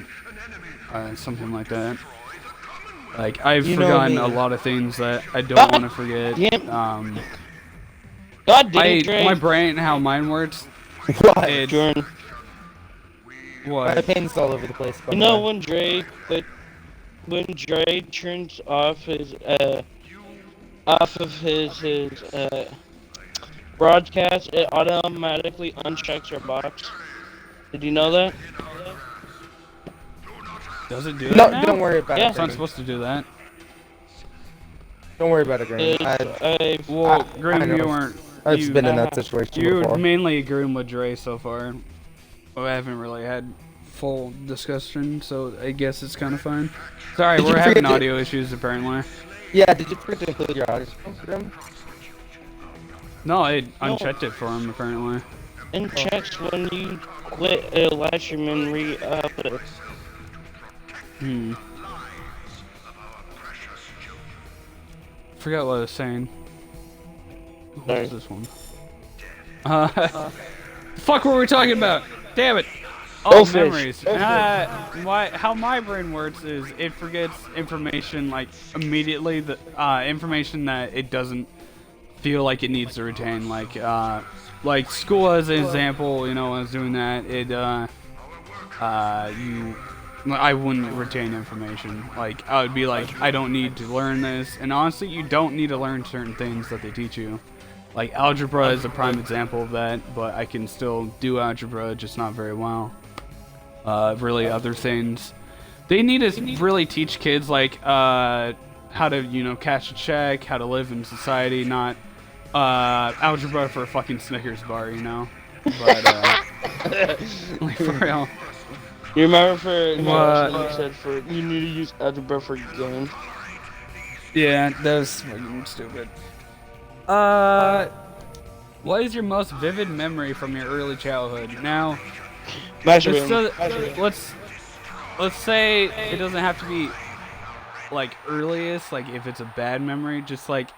something like that. Like, I've You know forgotten me. a lot of things that I don't want to forget. damn. God damn, Dre. My brain, how mine works, What? it's... Jordan. My What? pen's all over the place. by You the know way. when Dre turns off his broadcast, it automatically unchecks your box. Did you know that? Does it do No, that now? don't worry about Yeah. it. It's not Granny. supposed to do that. Don't worry about it, Granny. Well, I Grim, know. you weren't... I've you, been in that situation You're before. mainly agreeing with Dre so far. I haven't really had full discussion, so I guess it's kind of fine. Sorry, Did you we're having forget to- audio issues apparently. Yeah, did you forget to include your audio, Grim? No, I unchecked it for him apparently. And checks when you quit a live stream and re-up it. Forgot what I was saying. What Sorry. was this one? Fuck, what were we talking about? Damn it! Oh, Goldfish. memories. How my brain works is it forgets information like immediately. The information that it doesn't feel like it needs to retain. Like school as an example. You know, when I was doing that, I wouldn't retain information. Like, I would be like, I don't need to learn this. And honestly, you don't need to learn certain things that they teach you. Like, algebra is a prime example of that, but I can still do algebra, just not very well. Really, other things. They need to really teach kids, like, how to, cash a check, how to live in society, not algebra for a fucking Snickers bar, you know? But, like, for real. You remember you need to use algebra for game. Yeah, that was fucking stupid. What is your most vivid memory from your early childhood? Now, let's say it doesn't have to be like earliest, like if it's a bad memory, just like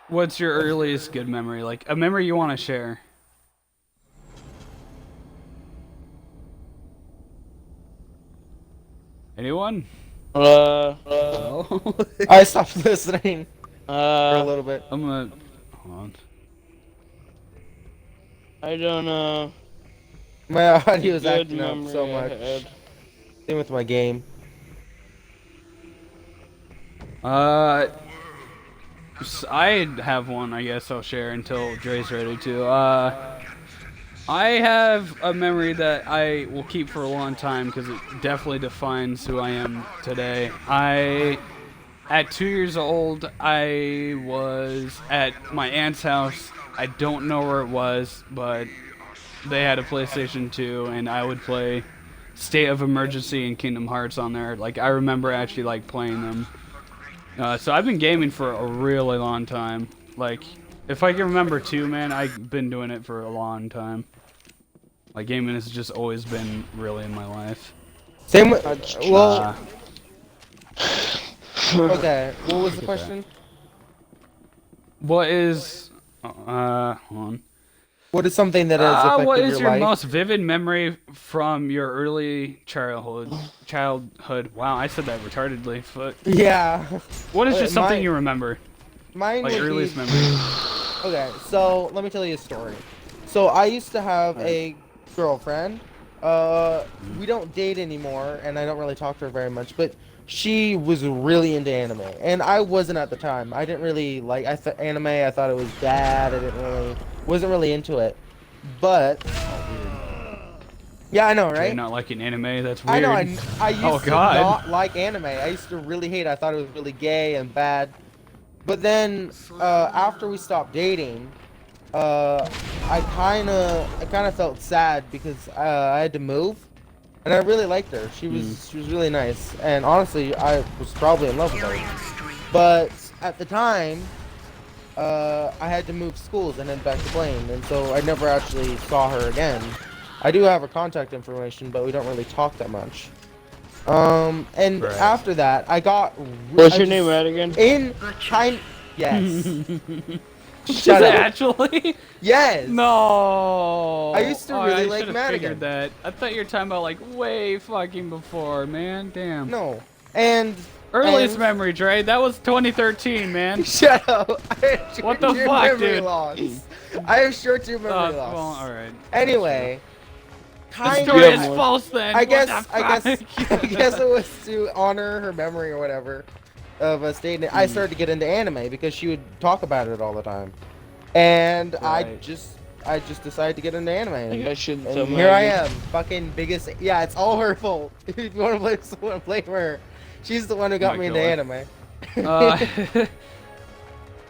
what's your earliest good memory? Like a memory you want to share. Anyone? Oh. I stopped listening for a Uh, little bit. I'm gonna hold on. I don't know. My audio is Good acting up memory so I much. had. Same with my game. I have one, I guess I'll share until Dre's ready to. I have a memory that I will keep for a long time because it definitely defines who I am today. At 2 years old, I was at my aunt's house. I don't know where it was, but they had a PlayStation 2, and I would play State of Emergency and Kingdom Hearts on there. Like, I remember actually, like, playing them. So I've been gaming for a really long time. Like, if I can remember too, man, I've been doing it for a long time. Like, gaming has just always been really in my life. Same with. Well, Uh, okay. What was the question? what is... hold on. What is something that has affected What is your your life? most vivid memory from your early childhood? Wow, I said that retardedly. But Yeah. what is just something mine- you remember? Mine Like, would earliest be... memory. Okay, so let me tell you a story. So I used to have a girlfriend. We don't date anymore, and I don't really talk to her very much, but she was really into anime, and I wasn't at the time. I didn't really like anime. I thought it was bad. Wasn't really into it. But yeah, I know, You're right? not liking anime? That's I weird. know. I used Oh, to God. not like anime. I used to really hate it. I thought it was really gay and bad. But then after we stopped dating, I kind of felt sad because I had to move, and I really liked her. She was really nice, and honestly, I was probably in love with her. But at the time, I had to move schools and then back to Blaine, and so I never actually saw her again. I do have her contact information, but we don't really talk that much. And Right. after that, I got. What's your name, Matt, again? In kind. Yes. Is Shut it up. actually? Yes. No. I used to really I like should've Madigan. figured that. I thought you were talking about like way fucking before, man. Damn. No. And Earliest And- memory, Dre. That was 2013, man. Shut up. I have What the short-term fuck, memory dude? loss. I have short-term memory Well, loss. alright. Anyway, The kind story Yeah, is more. false then. I What guess, the I guess, fuck? I guess it was to honor her memory or whatever of us dating. I started to get into anime because she would talk about it all the time, and I Right. just decided to get into anime. Like I shouldn't And tell here I Maggie. am, fucking biggest. Yeah, it's all her fault. If you want to play for her, she's the one who got My me into God. anime.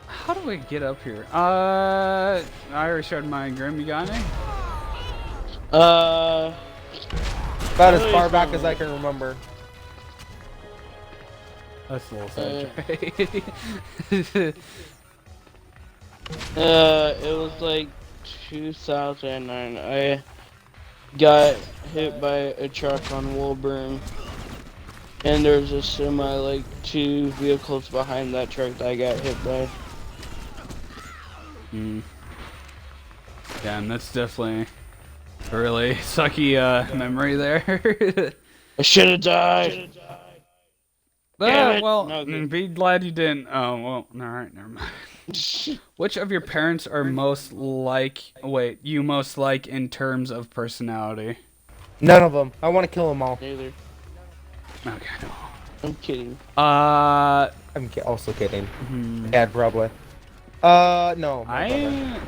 How do I get up here? I already showed my Grim. You got any? About as far back as I can remember. That's a little sad. It was like 2009. I got hit by a truck on Woolburn, and there's a semi, like 2 vehicles behind that truck that I got hit by. Yeah, and that's definitely a really sucky memory there. I should have died. Damn it. Well, No, okay. be glad you didn't. Oh, well, alright, never mind. Which of your parents are most like, you most like in terms of personality? None of them. I want to kill them all. Neither. Okay, no. I'm kidding. I'm also kidding. Dad, probably. No. my brother.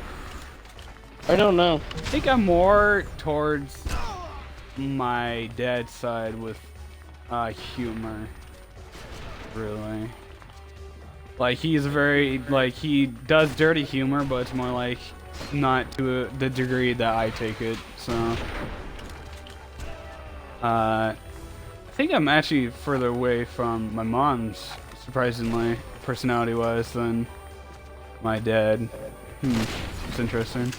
I don't know. I think I'm more towards my dad's side with humor. Really. Like, he's very, like, he does dirty humor, but it's more like not to the degree that I take it, so. I think I'm actually further away from my mom's, surprisingly, personality-wise, than my dad. It's interesting.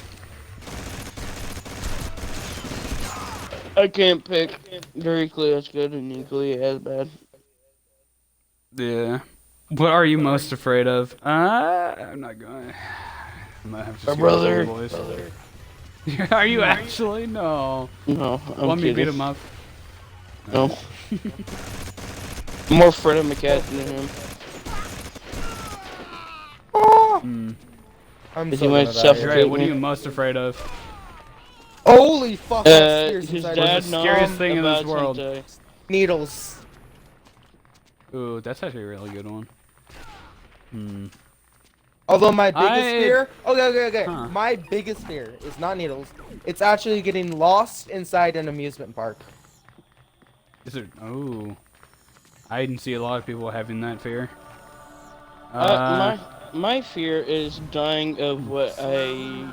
I can't pick. They're equally as good and equally as bad. Yeah. What are you most afraid of? I'm not going. I might have to My see brother. what the voice. Are you actually? No. No, I'm Want me to beat kidding. him up? No. I'm more afraid of McCat than him. I'm Is so he gonna might die suffer- here. Right, what are you most afraid of? Holy fuck! That scares His inside dad the knows scariest thing in this about world. hentai. Needles. Ooh, that's actually a really good one. Although my biggest I- fear, okay. Huh. My biggest fear is not needles. It's actually getting lost inside an amusement park. Is it? Oh. I didn't see a lot of people having that fear. My fear is dying of what I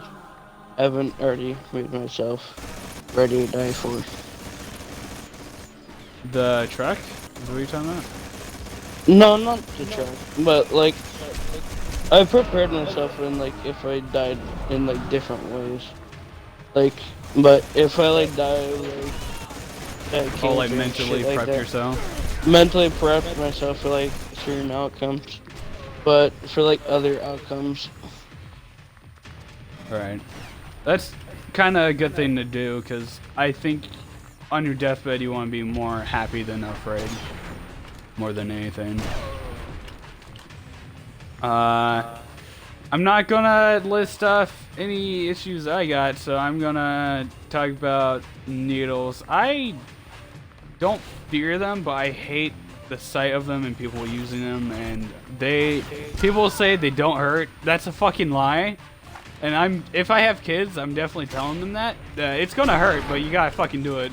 haven't already made myself ready to die for. The truck? Is what you're talking about? No, not the truck, but like I prepared myself in like if I died in like different ways. Like, but if I like die like at Oh, like cancer and mentally shit like prep that, yourself? mentally prep myself for like certain outcomes, but for like other outcomes. Right. That's kind of a good thing to do, because I think on your deathbed you want to be more happy than afraid. More than anything. I'm not gonna list off any issues I got, so I'm gonna talk about needles. I don't fear them, but I hate the sight of them and people using them, and people say they don't hurt. That's a fucking lie. And if I have kids, I'm definitely telling them that. It's gonna hurt, but you gotta fucking do it.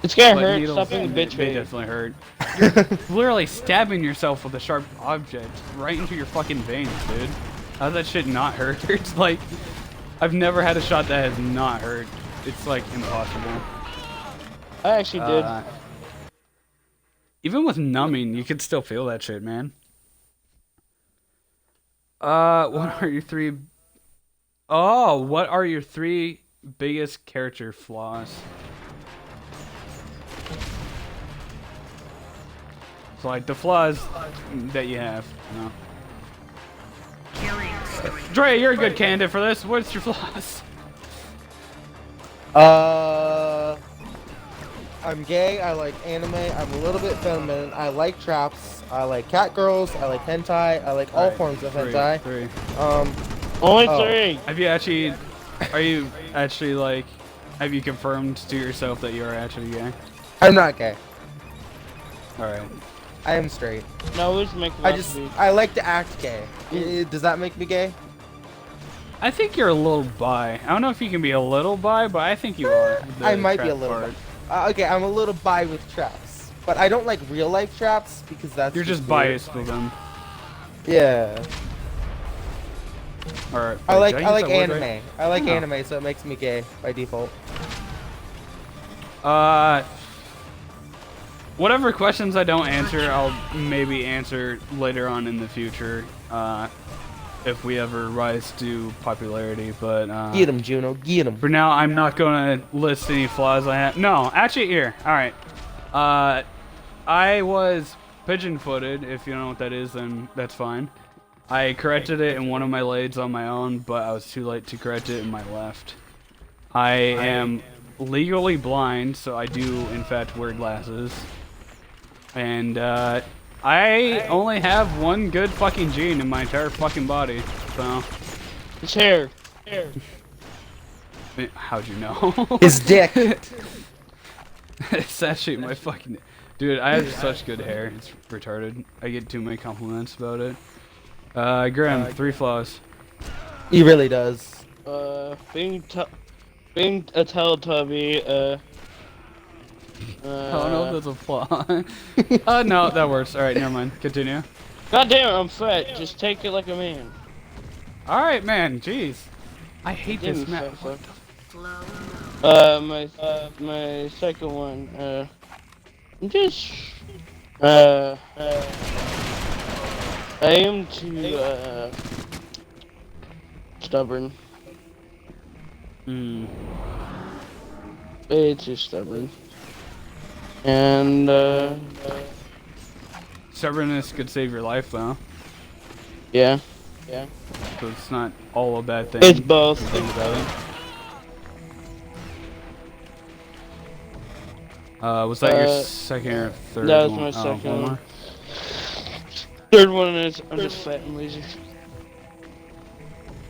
It's gonna But hurt. needles, Stop being a bitch, they baby. definitely hurt. You're literally stabbing yourself with a sharp object right into your fucking veins, dude. How's that shit not hurt? It's like, I've never had a shot that has not hurt. It's like impossible. I actually did. Even with numbing, you could still feel that shit, man. What are your three... Oh, what are your 3 biggest character flaws? So, like, the flaws that you have, you know. Killing spree. Dre, you're a good candidate for this. What's your flaws? I'm gay. I like anime. I'm a little bit feminine. I like traps. I like cat girls. I like hentai. I like all Alright, forms of three, hentai. three. Only Oh. 3. Are you actually like, have you confirmed to yourself that you are actually gay? I'm not gay. Alright. I am straight. No, let's make I like to act gay. Does that make me gay? I think you're a little bi. I don't know if you can be a little bi, but I think you are. I might be a little bi. Okay, I'm a little bi with traps. But I don't like real life traps because that's You're just weird. biased with them. Yeah. Alright. I like did use that word anime. right? I like Oh. anime, so it makes me gay by default. Whatever questions I don't answer, I'll maybe answer later on in the future. If we ever rise to popularity, but Get him, Juno. Get him. for now, I'm not gonna list any flaws I have. No, actually, here. All right. I was pigeon-footed. If you don't know what that is, then that's fine. I corrected it in one of my lades on my own, but I was too late to correct it in my left. I am legally blind, so I do in fact wear glasses. And I only have one good fucking gene in my entire fucking body, so. His hair. How'd you know? His dick. It's actually my fucking. Dude, I have such good hair. It's retarded. I get too many compliments about it. Grim, 3 flaws. He really does. Being a Teletubby, I don't know if that's a flaw. No, that works. Alright, never mind. Continue. God damn it, I'm fat. Just take it like a man. Alright, man. Jeez. I hate Damn this you, map. fat Flow. My second one, I'm just, I am too, stubborn. It's just stubborn. And, Stubbornness could save your life, though. yeah. So it's not all a bad thing. It's both. Think about it. Was that your second or third That was one? my Oh, second one one. more? Third one is, I'm just fat and lazy.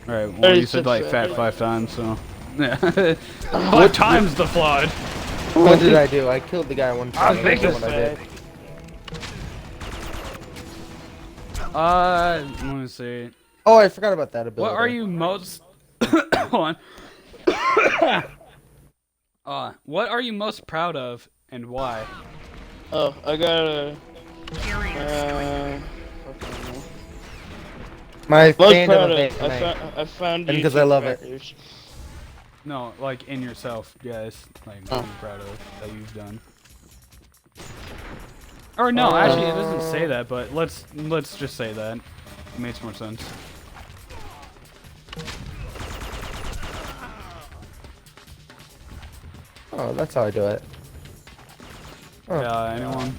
Alright, well, you It's said so like fat. fat 5 times, so. Yeah. 5 times the flood! What did I do? I killed the guy one time. I think don't it's know what I did. Let me see. Oh, I forgot about that ability. What are you most. Hold on. What are you most proud of and why? Oh, I got a, Killing fucking My most fandom proud of of, anime. I found And because I YouTube love it. crackers. No, like in yourself, guys. Like, what are you proud of that you've done? Or no, actually, it doesn't say that, but let's just say that. It makes more sense. Oh, that's how I do it. Oh. Yeah, anyone?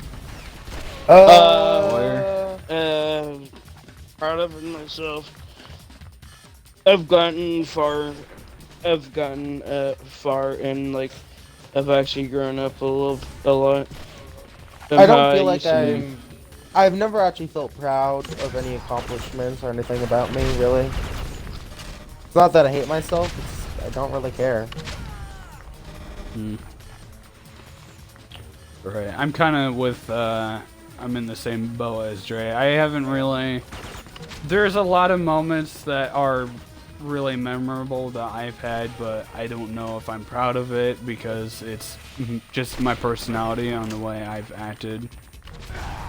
Proud of myself. I've gotten far. I've gotten far, and like, I've actually grown up a lot. I don't feel like I've never actually felt proud of any accomplishments or anything about me, really. It's not that I hate myself, it's, I don't really care. Right. I'm kind of with, I'm in the same boat as Dre. I haven't really, there's a lot of moments that are really memorable that I've had, but I don't know if I'm proud of it because it's just my personality on the way I've acted.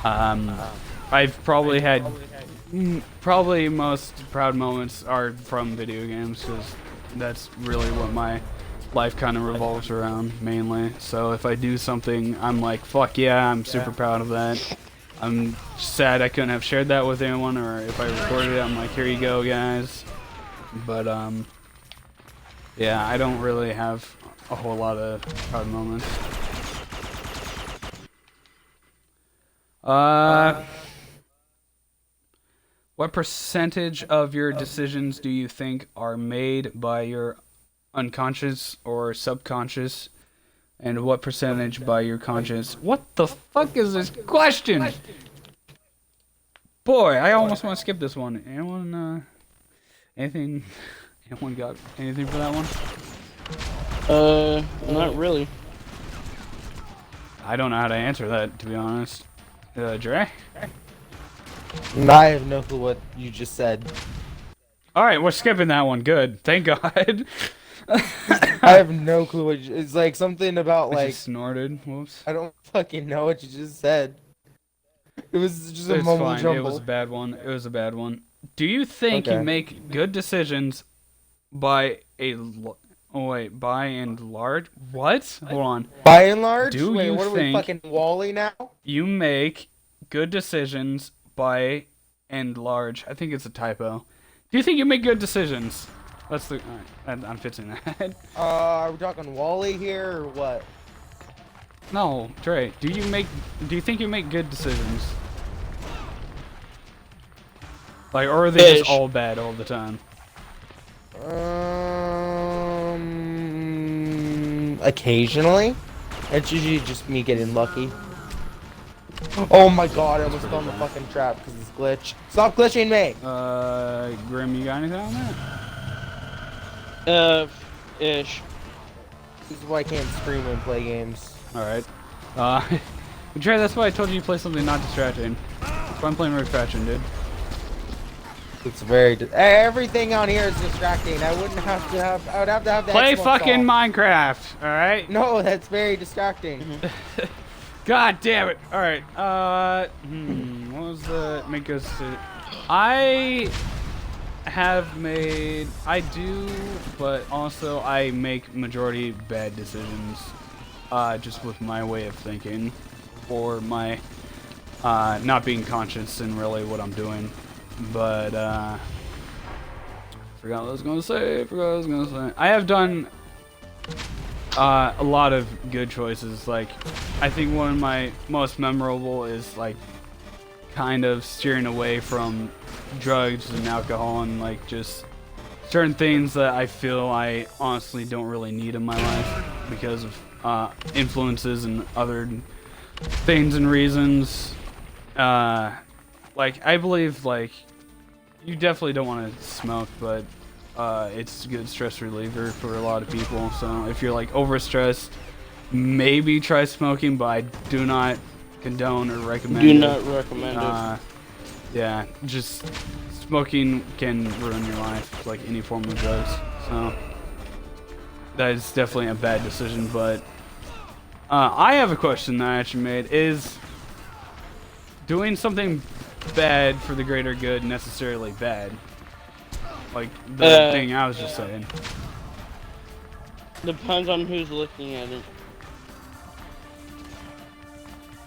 I've probably had, probably most proud moments are from video games because that's really what my life kind of revolves around mainly. So if I do something, I'm like, fuck yeah, I'm super proud of that. I'm sad I couldn't have shared that with anyone, or if I recorded it, I'm like, here you go, guys. But yeah, I don't really have a whole lot of proud moments. What percentage of your decisions do you think are made by your unconscious or subconscious And what percentage by your conscience? What the fuck is this question? Boy, I almost want to skip this one. Anyone, anything? Anyone got anything for that one? Not really. I don't know how to answer that, to be honest. Dre? I have no clue what you just said. Alright, we're skipping that one. Good. Thank God. I have no clue what it's like something about I like just snorted. Whoops. I don't fucking know what you just said. It was just a It's mumble fine. jumble. It was a bad one. It was a bad one. Do you think Okay. you make good decisions by by and large? What? Hold on. By and large, Do wait, you what are we think- fucking Wally now? You make good decisions by and large. I think it's a typo. Do you think you make good decisions? That's the. Alright, I'm fixing that. Are we talking Wally here or what? No, Dre. Do you think you make good decisions? Like, or are they Ish. just all bad all the time? Occasionally. It's usually just me getting lucky. Oh my god, I almost fell in the fucking trap because it's glitch. Stop glitching me! Grim, you got anything on that? Ish. This is why I can't stream and play games. Alright. Dre, that's why I told you to play something not distracting. That's why I'm playing Rick Fashion, dude. It's very everything on here is distracting. I wouldn't have to have. I would have to have the Play Xbox fucking off. Minecraft, alright? No, that's very distracting. God damn it. Alright, what was the make us I do, but also I make majority bad decisions, just with my way of thinking, or my, not being conscious in really what I'm doing, but, forgot what I was gonna say, I have done, a lot of good choices. Like, I think one of my most memorable is, like, kind of steering away from drugs and alcohol and, like, just certain things that I feel I honestly don't really need in my life because of influences and other things and reasons. Like, I believe, like, you definitely don't want to smoke, but it's a good stress reliever for a lot of people. So if you're like overstressed, maybe try smoking, but I do not condone or recommend Do it. not recommend it. Yeah, just smoking can ruin your life, like any form of drugs. So that is definitely a bad decision. But I have a question that I actually made: is doing something bad for the greater good necessarily bad? Like the thing I was just saying. Depends on who's looking at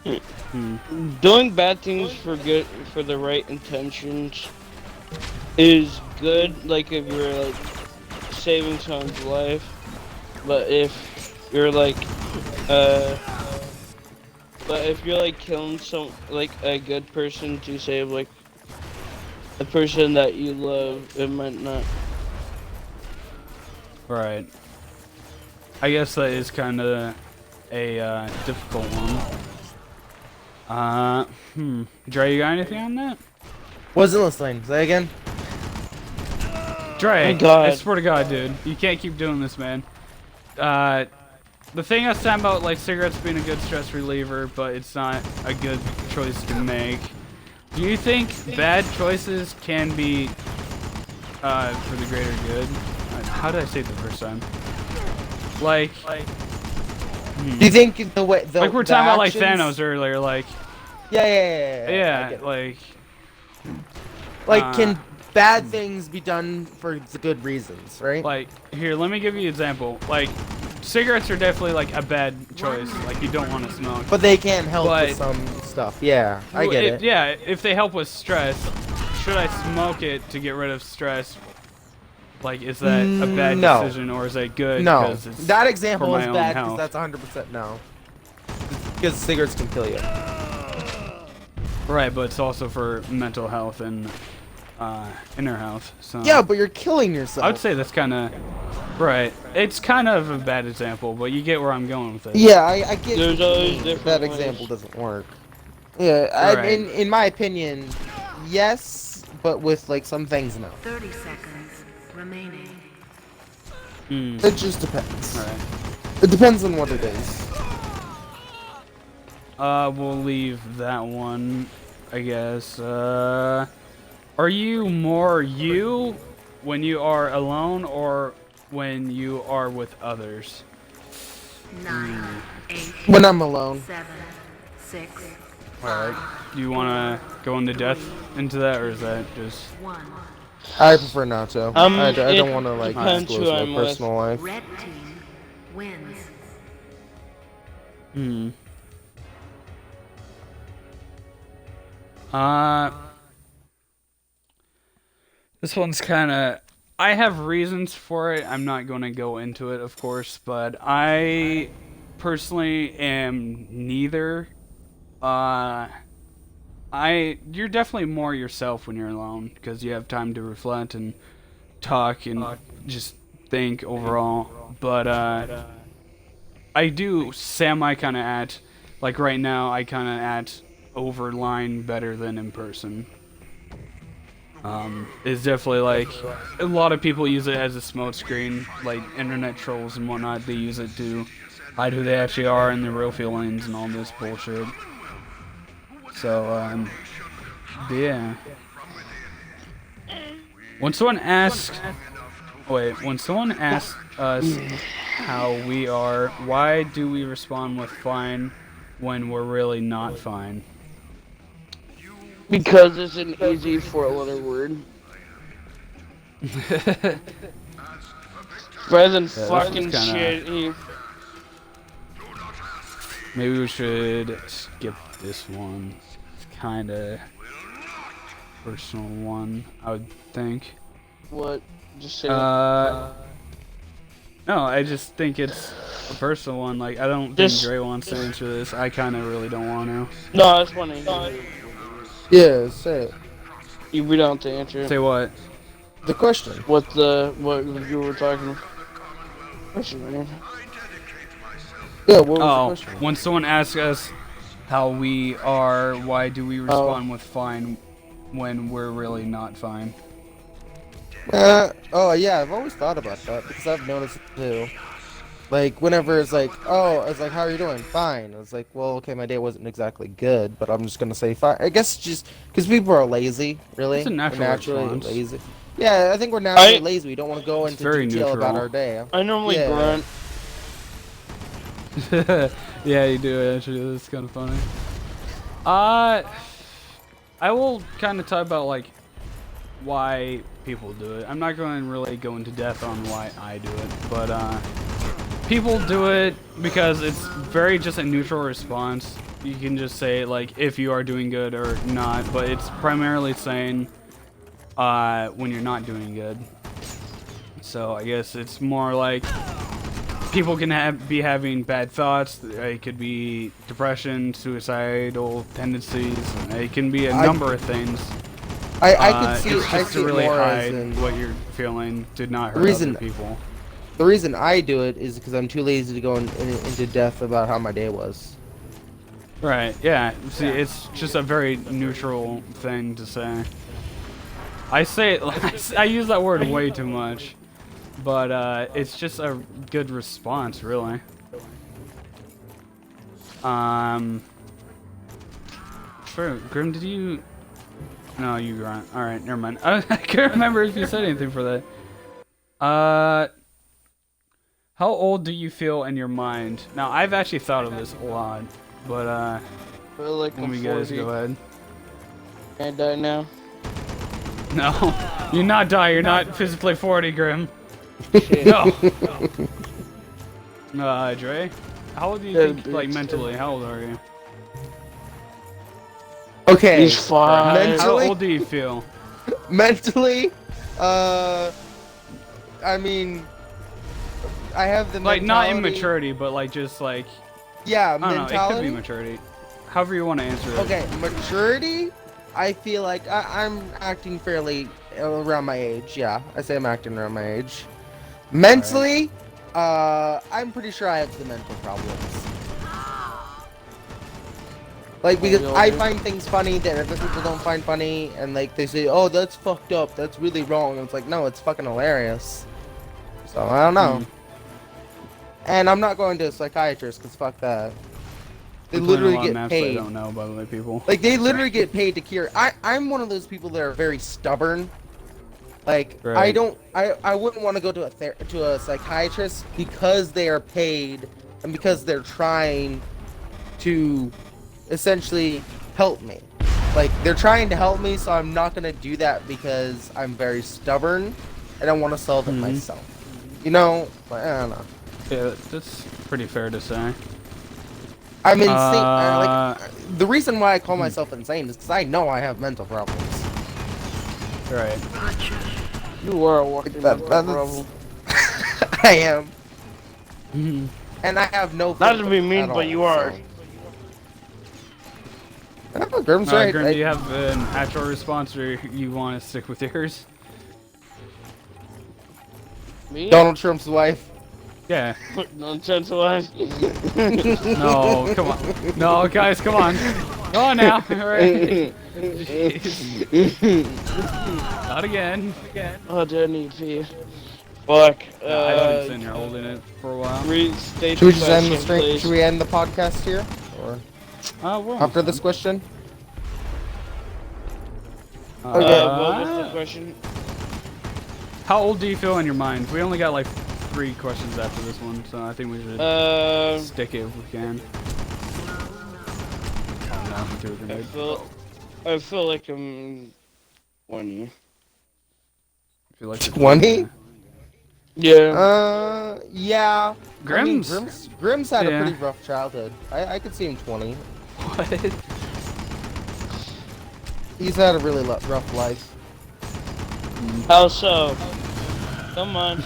it. Doing bad things for the right intentions is good, like if you're like saving someone's life, but if you're like killing like a good person to save like a person that you love, it might not. Right. I guess that is kind of a difficult one. Dre, you got anything on that? Wasn't listening. Say again. Dre, Oh, God. I swear to God, dude, you can't keep doing this, man. The thing I was talking about, like cigarettes being a good stress reliever, but it's not a good choice to make. Do you think bad choices can be for the greater good? How did I say it the first time? Like, Do you think the way like we're the talking about like actions- Thanos earlier, like Yeah. I yeah, get it. like can bad things be done for the good reasons, right? like here, let me give you an example. Like cigarettes are definitely like a bad choice. Like you don't want to smoke. But they can help But- with some stuff. Yeah, I get it. Yeah, if they help with stress, should I smoke it to get rid of stress? Like, is that a bad No. decision or is that good? No, 'cause it's that for example my is own bad because health? that's 100% no. Because cigarettes can kill you. Right, but it's also for mental health and inner health. So Yeah, but you're killing yourself. I would say that's kind of Right. It's kind of a bad example, but you get where I'm going with it. Yeah, I get. There's what you always mean, different that ways. example doesn't work. Yeah, I Right. mean, in my opinion, yes, but with like some things no. 30 seconds remaining. It just depends. Alright. It depends on what it is. We'll leave that one, I guess. Are you more you when you are alone or when you are with others? 9, 8, When I'm alone. 7, 6, Alright. Do you want to go into depth into that, or is that just... 1. I prefer not to. I it don't want to like depends disclose who my I'm with. personal life. Red team wins. Hmm. This one's kind of... I have reasons for it. I'm not going to go into it, of course, but I personally am neither. You're definitely more yourself when you're alone because you have time to reflect and talk and just think overall. But I do semi kind of act like right now. I kind of act over line better than in person. It's definitely like a lot of people use it as a smoke screen, like internet trolls and whatnot. They use it to hide who they actually are and their real feelings and all this bullshit. So, yeah. When someone asks us how we are, why do we respond with fine when we're really not fine? Because it's an easy four-letter word. Rather than fucking kinda- shit. Maybe we should skip this one. It's kind of personal one, I would think. What? Just say No, I just think it's a personal one. Like, I don't think Just- Dre wants to answer this. I kind of really don't want to. No, it's funny. Yeah, say it. You read out the answer. Say what? The question. What you were talking? Question, man. Yeah, what was the Oh, question? when someone asks us how we are, why do we respond with fine when we're really not fine? Oh yeah, I've always thought about that because I've noticed it too. Like whenever it's like, oh, it's like, how are you doing? Fine. It's like, well, okay, my day wasn't exactly good, but I'm just gonna say fine. I guess just because people are lazy, really. It's a natural We're naturally response. lazy. Yeah, I think we're naturally lazy. We don't want to go into very detail about neutral. our day. I normally Yeah. grunt. Yeah, you do actually. That's kind of funny. I will kind of talk about like why people do it. I'm not going to really go into depth on why I do it, but people do it because it's very just a neutral response. You can just say like if you are doing good or not, but it's primarily saying when you're not doing good. So I guess it's more like people can be having bad thoughts. It could be depression, suicidal tendencies. It can be a number of things. I could see. It's I just see to it really more as hide in what you're feeling to not hurt reason- other people. the reason I do it is because I'm too lazy to go into depth about how my day was. Right, yeah. See, it's just a very neutral thing to say. I say it, I use that word way too much. But it's just a good response, really. True. Grim, did you... No, you grunt. Alright, never mind. I can't remember if you said anything for that. How old do you feel in your mind? Now, I've actually thought of this a lot, but I feel like when I'm we guys 40. go ahead. Can I die now? No, you're not die. You're not physically 40, Grim. Shit. No. Dre, how old do you Yeah, think, like, bitch. mentally? How old are you? Okay. He's fine. Mentally- How old do you feel? Mentally, I mean, I have the Like, not mentality- immaturity, but like just like Yeah, I don't know. It mentality. could be maturity. However you want to answer it. Okay, maturity. I feel like I'm acting fairly around my age. Yeah, I say I'm acting around my age. Mentally, I'm pretty sure I have the mental problems. Like, because I find things funny that other people don't find funny, and like they say, "Oh, that's fucked up. That's really wrong." And it's like, no, it's fucking hilarious. So I don't know. And I'm not going to a psychiatrist because fuck that. They I'm playing literally a lot of get maps paid. I don't know, by the way, people. Like they literally get paid to cure. I'm one of those people that are very stubborn. Like Right. I wouldn't want to go to a psychiatrist because they are paid and because they're trying to essentially help me. Like they're trying to help me, so I'm not gonna do that because I'm very stubborn and I want to solve it myself. You know, like, I don't know. Yeah, that's pretty fair to say. I'm insane. Like the reason why I call myself insane is because I know I have mental problems. Right. You are a walking That's- problem. I am, and I have no. Not to be filter mean, at but all, you are. So. Grim's right. Grim, do you have an actual response, or you want to stick with yours? Me? Donald Trump's wife. Yeah. No chance of life. No, come on. No, guys, come on. Come on now. All right. Jeez. Not again. Oh, do I need pee? Fuck. No, I've been sitting here holding it for a while. Restate Should we the just end the question, stream? please. Should we end the podcast here, or We're after this question? What was the question? How old do you feel in your mind? We only got like 3 questions after this one, so I think we should stick it if we can. Oh, no, two of them. I feel like I'm 20. I feel like you're 20? Yeah. Yeah. Grim's- I mean, Grim's had yeah. a pretty rough childhood. I could see him 20. What? He's had a really rough life. How so? Come on.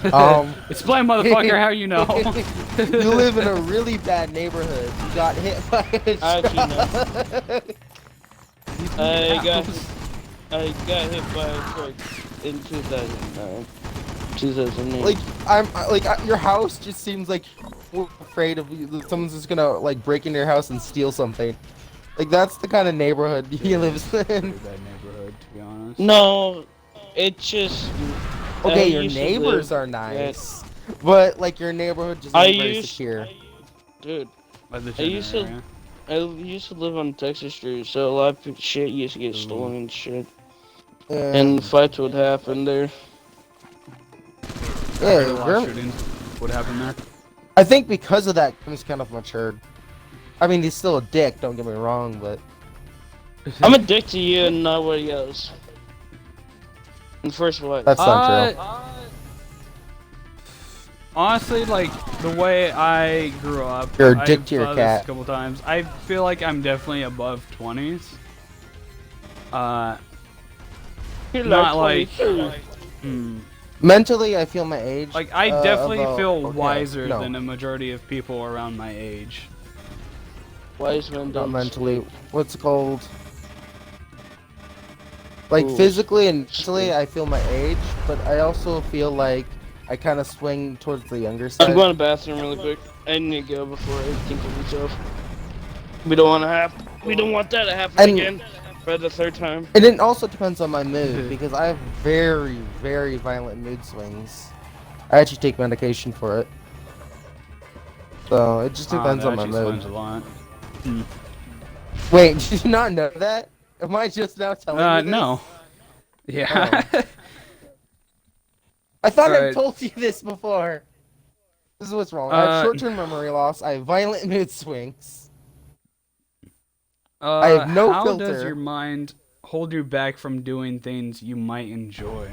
Explain, motherfucker, how you know. You live in a really bad neighborhood. You got hit by a I actually know. truck. I got hit by a truck in 2009. 2008. Your house just seems like you're afraid of you. Someone's just gonna like break into your house and steal something. Like that's the kind of neighborhood he lives in. Pretty bad neighborhood, to be honest. No, it's just. Okay, I your used to neighbors live are nice, but like your neighborhood just I isn't very used- secure. Dude, By the I used to- area. I used to live on Texas Street, so a lot of shit used to get stolen and shit. And fights would happen there. I heard a yeah, lot of Grim, shootings. What happened there? I think because of that, Grim's kind of matured. I mean, he's still a dick. Don't get me wrong, but I'm a dick to you and nobody else. And first what? that's not true. Honestly, like the way I grew up, You're a dick I've to your thought this cat. a couple times. I feel like I'm definitely above 20s. You're not like- 22. Mentally, I feel my age. Like I definitely about- feel okay, wiser no, than a majority of people around my age. Wise men not don't mentally. sleep. What's it called? Like Ooh. physically and mentally, I feel my age, but I also feel like I kind of swing towards the younger side. I'm going to the bathroom really quick. I need to go before I think of myself. We don't want that to happen And- again for the third time. And it also depends on my mood because I have very, very violent mood swings. I actually take medication for it. So it just depends that on my actually mood. explains a lot. Wait, did you not know that? Am I just now telling you this? No. Yeah. I thought I Alright. told you this before. This is what's wrong. I have short-term memory loss. I have violent mood swings. I have no how does filter. your mind hold you back from doing things you might enjoy?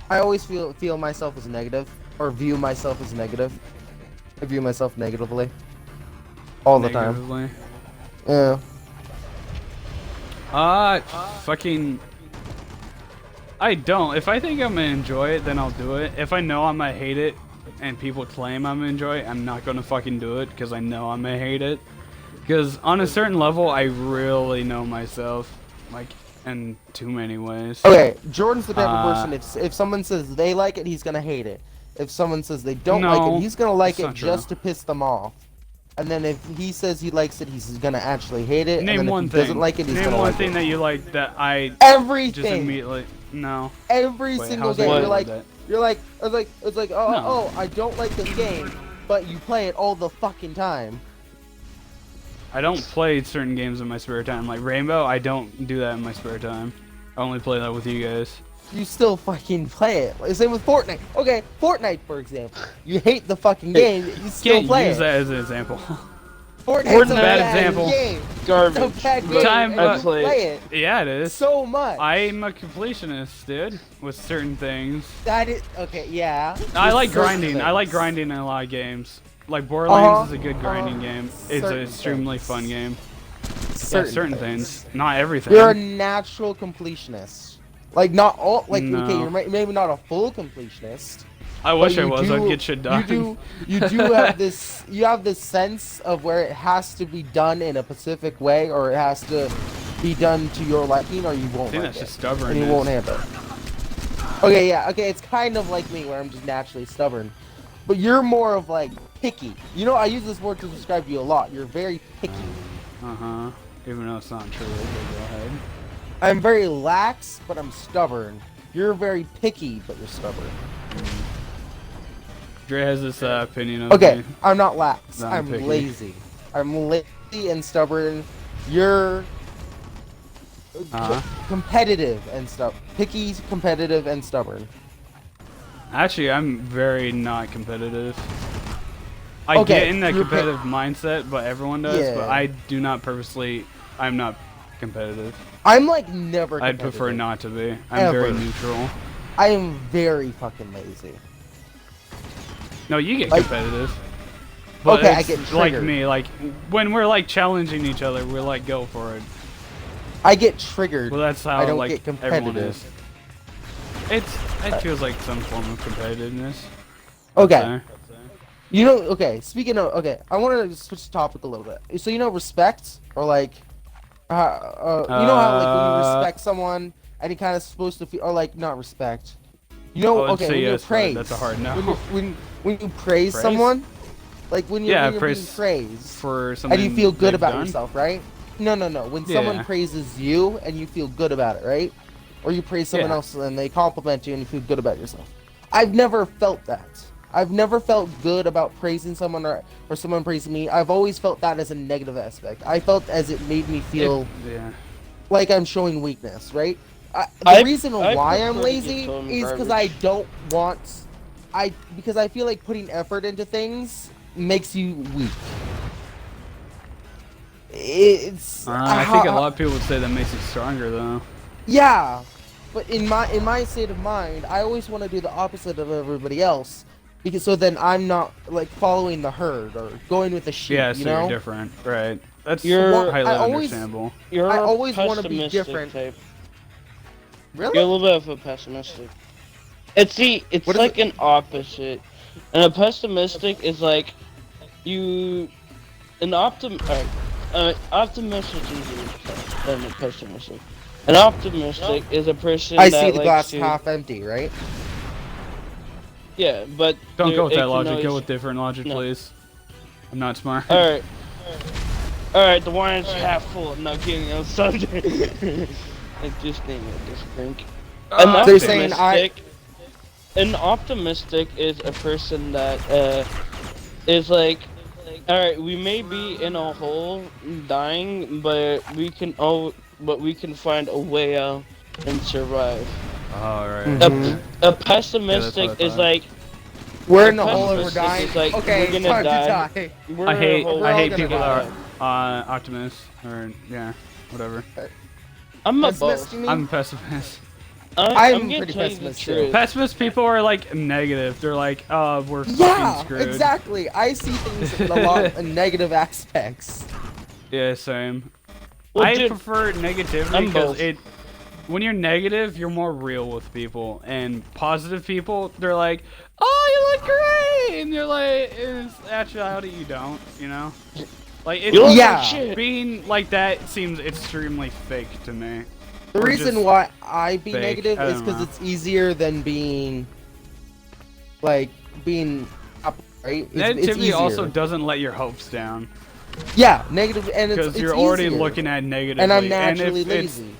I always feel myself as negative, or view myself as negative. I view myself negatively. All the time. Negatively? Yeah. Fucking. I don't. If I think I'm gonna enjoy it, then I'll do it. If I know I'm gonna hate it, and people claim I'm gonna enjoy it, I'm not gonna fucking do it because I know I'm gonna hate it. Because on a certain level, I really know myself, like in too many ways. Okay, Jordan's the type of person. If someone says they like it, he's gonna hate it. if someone says they don't No, like it, he's gonna like that's it not just true. to piss them off. And then if he says he likes it, he's gonna actually hate it. Name and then one if he thing. doesn't like it, he's Name gonna one like thing it. that you like that I just Everything. immediately. No. Every Wait, single how's game. that You're like, that? it's like, oh, No. oh, I don't like this game, but you play it all the fucking time. I don't play certain games in my spare time. Like Rainbow, I don't do that in my spare time. I only play that with you guys. You still fucking play it. Like, same with Fortnite. Okay, Fortnite, for example. You hate the fucking game, you still Can't play use it. that as an example. Fortnite's a bad bad example. game. Garbage. It's a bad The game, time, and but- you play it Yeah, it is. so much. I'm a completionist, dude, with certain things. That is okay. Yeah. I With like certain grinding. I like things. grinding in a lot of games. Like Borderlands is a good Uh-huh. grinding game. It's an Certain extremely things. fun game. Certain Things. Not everything. You're a natural completionist. Like not all. Like No. okay, you're maybe not a full completionist. I wish but I you was. do- I'd get shit done. You do have this. You have this sense of where it has to be done in a specific way, or it has to be done to your liking, or you won't. I think like that's it, just stubbornness. and you won't handle it. Okay, yeah, okay, it's kind of like me, where I'm just naturally stubborn, but you're more of like picky. You know, I use this word to describe you a lot. You're very picky. Uh-huh. Even though it's not true. Okay, go ahead. I'm very lax, but I'm stubborn. You're very picky, but you're stubborn. Dre has this opinion of Okay, me. I'm not lax. Not I'm picky. lazy. I'm lazy and stubborn. You're competitive and stuff. Picky, competitive, and stubborn. Actually, I'm very not competitive. I Okay, get in that you're competitive mindset, but everyone does. But Yeah. I do not purposely. I'm not competitive. I'm like never. I'd prefer competitive. not to be. I'm very Ever. neutral. I am very fucking lazy. No, you get Like- competitive. But Okay, I it's get like triggered. me. Like when we're like challenging each other, we're like go for it. I get triggered. Well, that's how I don't like get everyone competitive. is. It feels like some form of competitiveness. Okay. there. You know, okay, speaking of, okay, I want to switch the topic a little bit. So, you know, respect, or like, you know how, like, when you respect someone, and you kind of supposed to feel, or like, not respect. You know, I would okay, say when you yes, but praise. that's a hard no. When you praise Praise? someone, like, when you're, Yeah, when you're being praise praised, For something and you feel good they've about done. yourself, right? No. When Yeah. someone praises you, and you feel good about it, right? Or you praise someone Yeah. else, and they compliment you, and you feel good about yourself. I've never felt that. I've never felt good about praising someone or someone praising me. I've always felt that as a negative aspect. I felt as it made me feel Yeah. like I'm showing weakness, right? The I reason prefer why to I'm get lazy told is because I garbage. don't want, because I feel like putting effort into things makes you weak. It's I think a lot of people would say that makes you stronger, though. yeah, but in my state of mind, I always want to do the opposite of everybody else, because so then I'm not like following the herd or going with the sheep. Yeah, so you know? you're different, right? That's You're- highly I always- understandable. You're I a always wanna be pessimistic different. Type. Really? You're a little bit of a pessimistic. It's What is like it? an opposite. And a pessimistic is like you optimistic is easier than a pessimistic. An optimistic is a person I that see the likes glass to, half empty, right? Yeah, but Don't there- go with it that can logic. Go always- with different logic, No. please. I'm not smart. Alright. Alright, the wine's half full. I'm not kidding. I'm sorry. I just think I just drink. An So you're saying an optimistic is a person that is like, alright, we may be in a hole dying, but we can find a way out and survive. Alright. Mhm. A pessimistic what I is thought. like, We're in the hole and we're pessimistic dying. is like, Okay, we're it's gonna time to die. die. We're I in a hate hole, we're I all hate gonna people that die. are optimists or yeah, whatever. I'm a Pessimist, both. you mean? I'm a pessimist. I'm gonna pretty tell you the pessimistic too. truth. Pessimist people are like negative. They're like, we're Yeah, fucking screwed. exactly. I see things in a lot of negative aspects. Yeah, same. Well, I dude, prefer negativity I'm because both. when you're negative, you're more real with people, and positive people, they're like, "Oh, you look great," and you're like, "In actuality, you don't," you know? Like, it's, You look Yeah. like shit. being like that seems extremely fake to me. The Or reason just why I be fake. negative I is don't because know. it's easier than being like being up, right? It's Negativity easier. also doesn't let your hopes down Yeah, negative, and it's because you're already easier. looking at negatively. And I'm naturally if lazy.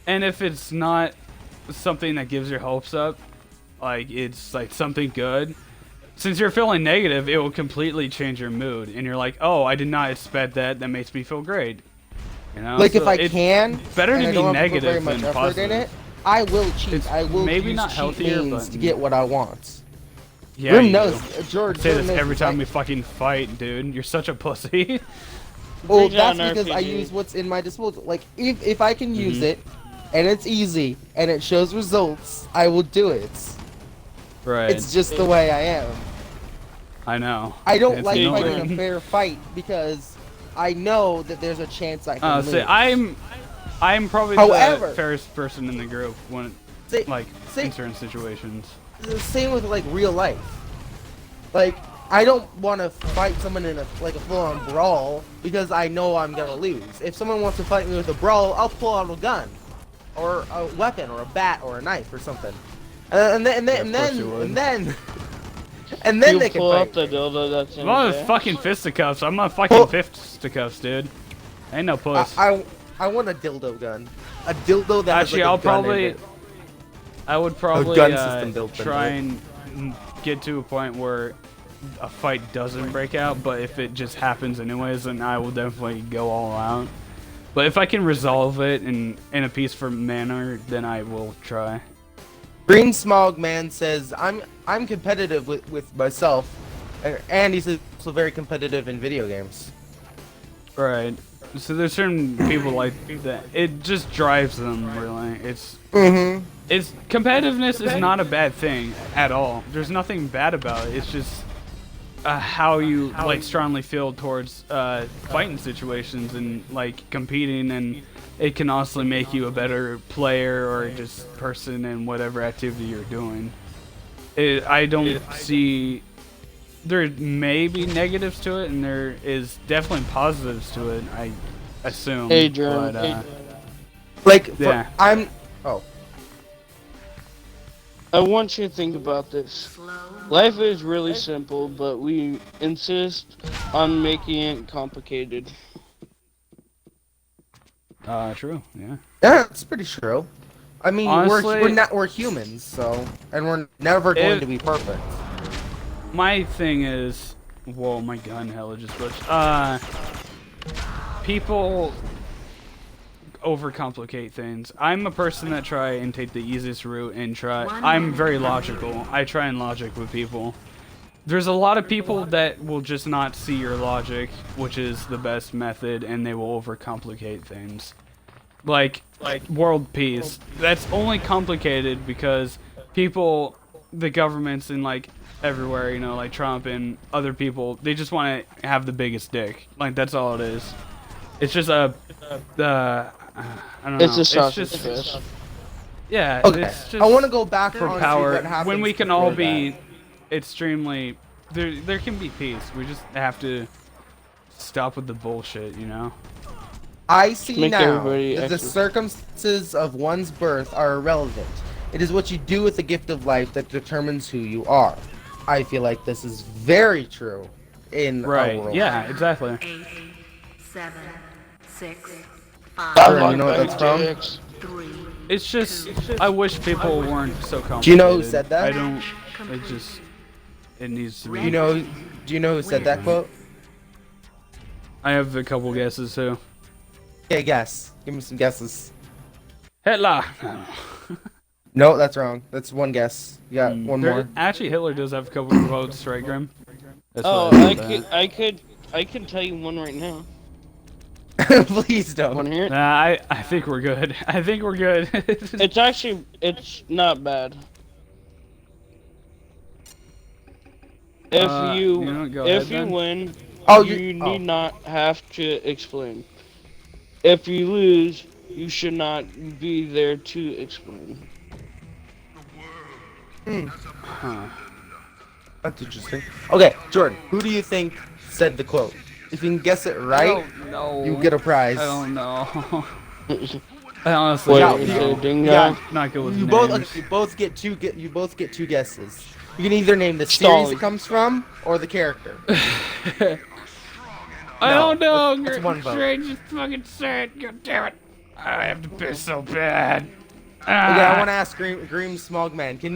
And if it's not something that gives your hopes up, like it's like something good, since you're feeling negative, it will completely change your mood, and you're like, oh, I did not expect that. That makes me feel great. You know, Like so if I it's can, better and to I be don't have to put very negative much than effort positive. in it, I will cheat. It's I will maybe use not cheat healthier, means but to get what I want. Yeah, Grim you knows. do. George I say Jordan this knows every this, time like- we fucking fight, dude. You're such a pussy. Well, Bring down that's because I RPG. use what's in my disposal. Like, if I can use Mhm. it, and it's easy, and it shows results, I will do it. Right. It's just the way I am. I know. I don't It's like annoying. fighting a fair fight because I know that there's a chance I can lose. See, I'm probably However- the fairest person in the group when, Say- like, say- in certain situations. The same with like real life. Like, I don't want to fight someone in a full-on brawl because I know I'm gonna lose. If someone wants to fight me with a brawl, I'll pull out a gun, or a weapon, or a bat, or a knife, or something, and then You they can pull fight. up the dildo that's in I'm on his his ass. fucking fisticuffs. I'm not fucking Well- fisticuffs, dude. Ain't no puss. I want a dildo gun, a dildo that Actually, has, like, I'll a gun in probably, it. I would probably gun system built into try it. and get to a point where a fight doesn't break out, but if it just happens anyways, then I will definitely go all out. But if I can resolve it in a peaceful manner, then I will try. Green Smog Man says I'm competitive with myself, and he's also very competitive in video games. Right. So there's certain people like that. It just drives them, really. It's competitiveness is not a bad thing at all. There's nothing bad about it. It's just how you like strongly feel towards fighting situations and like competing, and it can also make you a better player or just person in whatever activity you're doing. I don't see. There may be negatives to it, and there is definitely positives to it. I assume. Hey, Jeremy. But, Like, Yeah. Oh. I want you to think about this. Slow. Life is really simple, but we insist on making it complicated. True. Yeah. Yeah, it's pretty true. I mean, Honestly- we're humans, so, and we're never going If- to be perfect. My thing is, whoa, my gun hella just glitched. People overcomplicate things. I'm a person that try and take the easiest route and try. I'm very logical. I try and logic with people. There's a lot of people that will just not see your logic, which is the best method, and they will overcomplicate things. Like world peace. That's only complicated because people, the governments and like everywhere, you know, like Trump and other people, they just want to have the biggest dick. Like that's all it is. It's just I don't know. It's a sausage just, fest. yeah. Okay, It's just I want to go back for on to power what happens when we can all before be that. extremely. There can be peace. We just have to stop with the bullshit, you know. I see Make now everybody that the extra- circumstances of one's birth are irrelevant. It is what you do with the gift of life that determines who you are. I feel like this is very true in our Right. world. Yeah. Exactly. 8, 7, 6, I 5, you like know what big that's from? dicks. 3, It's just I wish people weren't so complicated. Do you know who said that? I don't. It just it needs to be. Do you know who said that quote? I have a couple guesses too. Okay, guess. Give me some guesses. Hitler. No, that's wrong. That's one guess. You got one more. Actually, Hitler does have a couple of votes, right, Grim? That's Oh, why I said I could tell you one right now. Please don't. Want to hear it? Nah, I think we're good. I think we're good. It's not bad. If you know what, go if ahead you then. win, Oh, you need not have to explain. If you lose, you should not be there to explain. That's interesting. Okay, Jordan, who do you think said the quote? If you can guess it right, No. you get a prize. I don't know. I honestly Wait, don't is know. it a dingo? Yeah. Not good with You names. both get two. You both get two guesses. You can either name the series Stalling. it comes from or the character. I don't know. It's one vote. Strange just fucking said. God damn it. I have to piss so bad. Okay, I want to ask Green Smogman. Do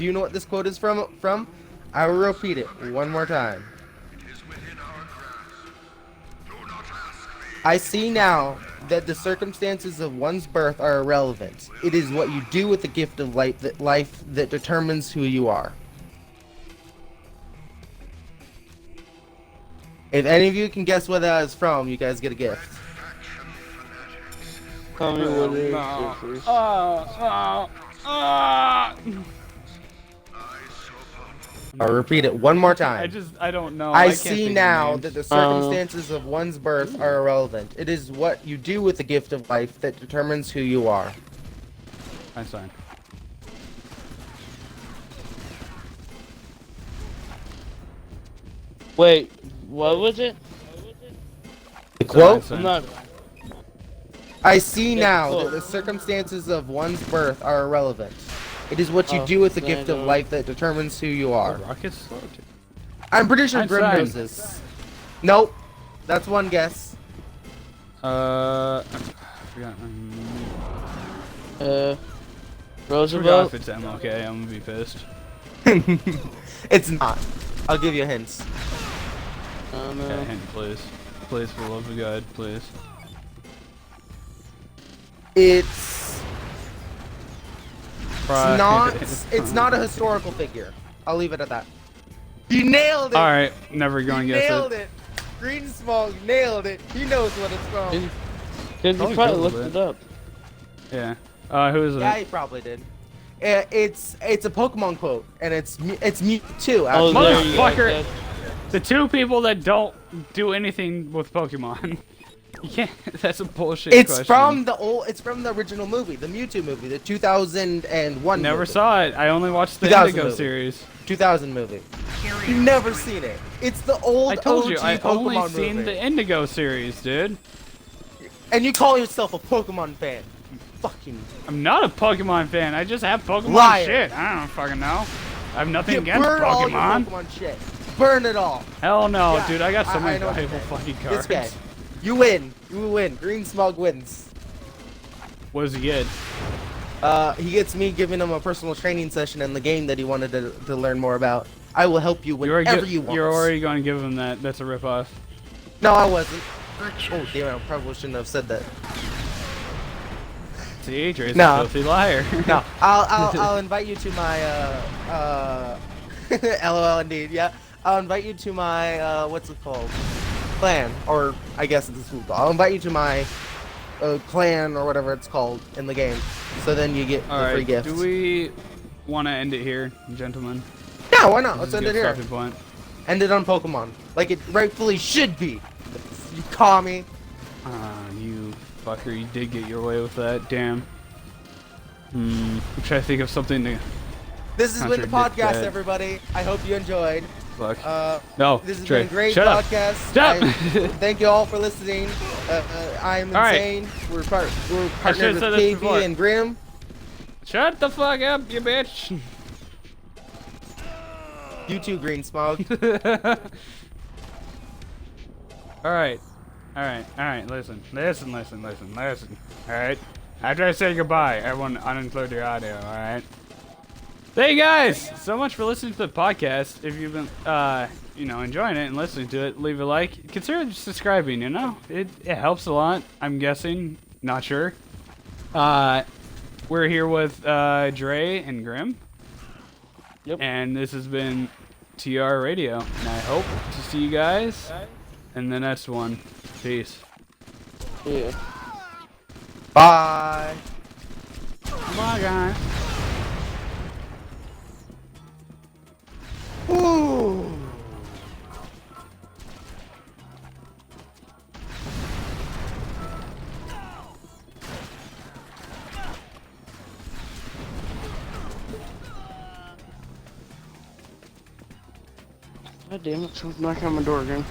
you know what this quote is from? I will repeat it one more time. It is within our grasp. Do not ask me. I see now that the circumstances of one's birth are irrelevant. It is what you do with the gift of life that determines who you are. If any of you can guess where that is from, you guys get a gift. Faction fanatics. Tell me what it is. No. Jeffers. I suppose. I'll repeat it one more time. I don't know. I can't see think of now names. that the circumstances of one's birth are irrelevant. It is what you do with the gift of life that determines who you are. Einstein. Wait, what was it? The quote? Einstein. I'm not. I see Yeah, now quote. that the circumstances of one's birth are irrelevant. It is what you Oh, do with the then I gift of don't- life that determines who you are. Rockets slow too. I'm pretty sure Grim Einstein. knows this. Nope. That's one guess. I forgot. Uh, Forgot Roosevelt. if it's MLK. I'm gonna be pissed. It's not. I'll give you hints. Oh Yeah, no. hint, please. Please, for the love of God, please. It's Right. not. It's not a historical figure. I'll leave it at that. You nailed it. All right, never going to You guess nailed it. it. Green Smog nailed it. He knows what it's from. Because Probably you probably Googled looked it. it up. Yeah. Who is it? Yeah, he probably did. It's a Pokemon quote, and it's Mewtwo. Oh, Actually. there you go. Motherfucker. The two people that don't do anything with Pokemon. You can't. That's a bullshit It's question. from the old. It's from the original movie, the Mewtwo movie, the 2001. Never movie. saw it. I only watched the 2000 Indigo movie. series. 2000 movie. You've never seen it. It's the old I told OG you, I Pokemon only movie. seen the Indigo series, dude. And you call yourself a Pokemon fan? You fucking I'm not a Pokemon fan. I just have Pokemon Liar. shit. I don't fucking know. I have nothing you against burn all your Pokemon. Pokemon shit. Burn it all. Hell no, Yeah, dude. I got so I many know what you're valuable saying. fucking cards. This guy. You win. You win. Green Smog wins. What does he get? He gets me giving him a personal training session in the game that he wanted to learn more about. I will help you whenever you want. You're already going to give him that. That's a ripoff. No, I wasn't. Oh, damn, I probably shouldn't have said that. See, Dre's No. a filthy liar. No, I'll invite you to my, LOL indeed, yeah. I'll invite you to my, what's it called? Clan, or I guess it's a I'll invite you to my, clan, or whatever it's called, in the game. So then you get the free Alright, gifts. do we want to end it here, gentlemen? Yeah, why not? This Let's is a end good it here. stopping point. End it on Pokemon. Like it rightfully should be. You call me. Ah, you fucker, you did get your way with that, damn. I'm trying to think of something to This has been the contradict podcast, that. everybody. I hope you enjoyed. fuck. No, No, this has Trey, been a great shut up. podcast. Stop. Thank you all for listening. I am All right. insane. We're partnered should've with said this before. KB and Grim. Shut the fuck up, you bitch. You too, Green Smog. Alright, listen. Alright? After I say goodbye, everyone uninclude your audio, alright? Thank you guys so much for listening to the podcast. If you've been, enjoying it and listening to it, leave a like. Consider subscribing, It helps a lot, I'm guessing. Not sure. We're here with, Dre and Grim. Yep. And this has been TR Radio. And I hope to see you guys in the next one. Peace. Yeah. Bye. Bye, guys. Ooh. God damn it, someone's knocking on my door again.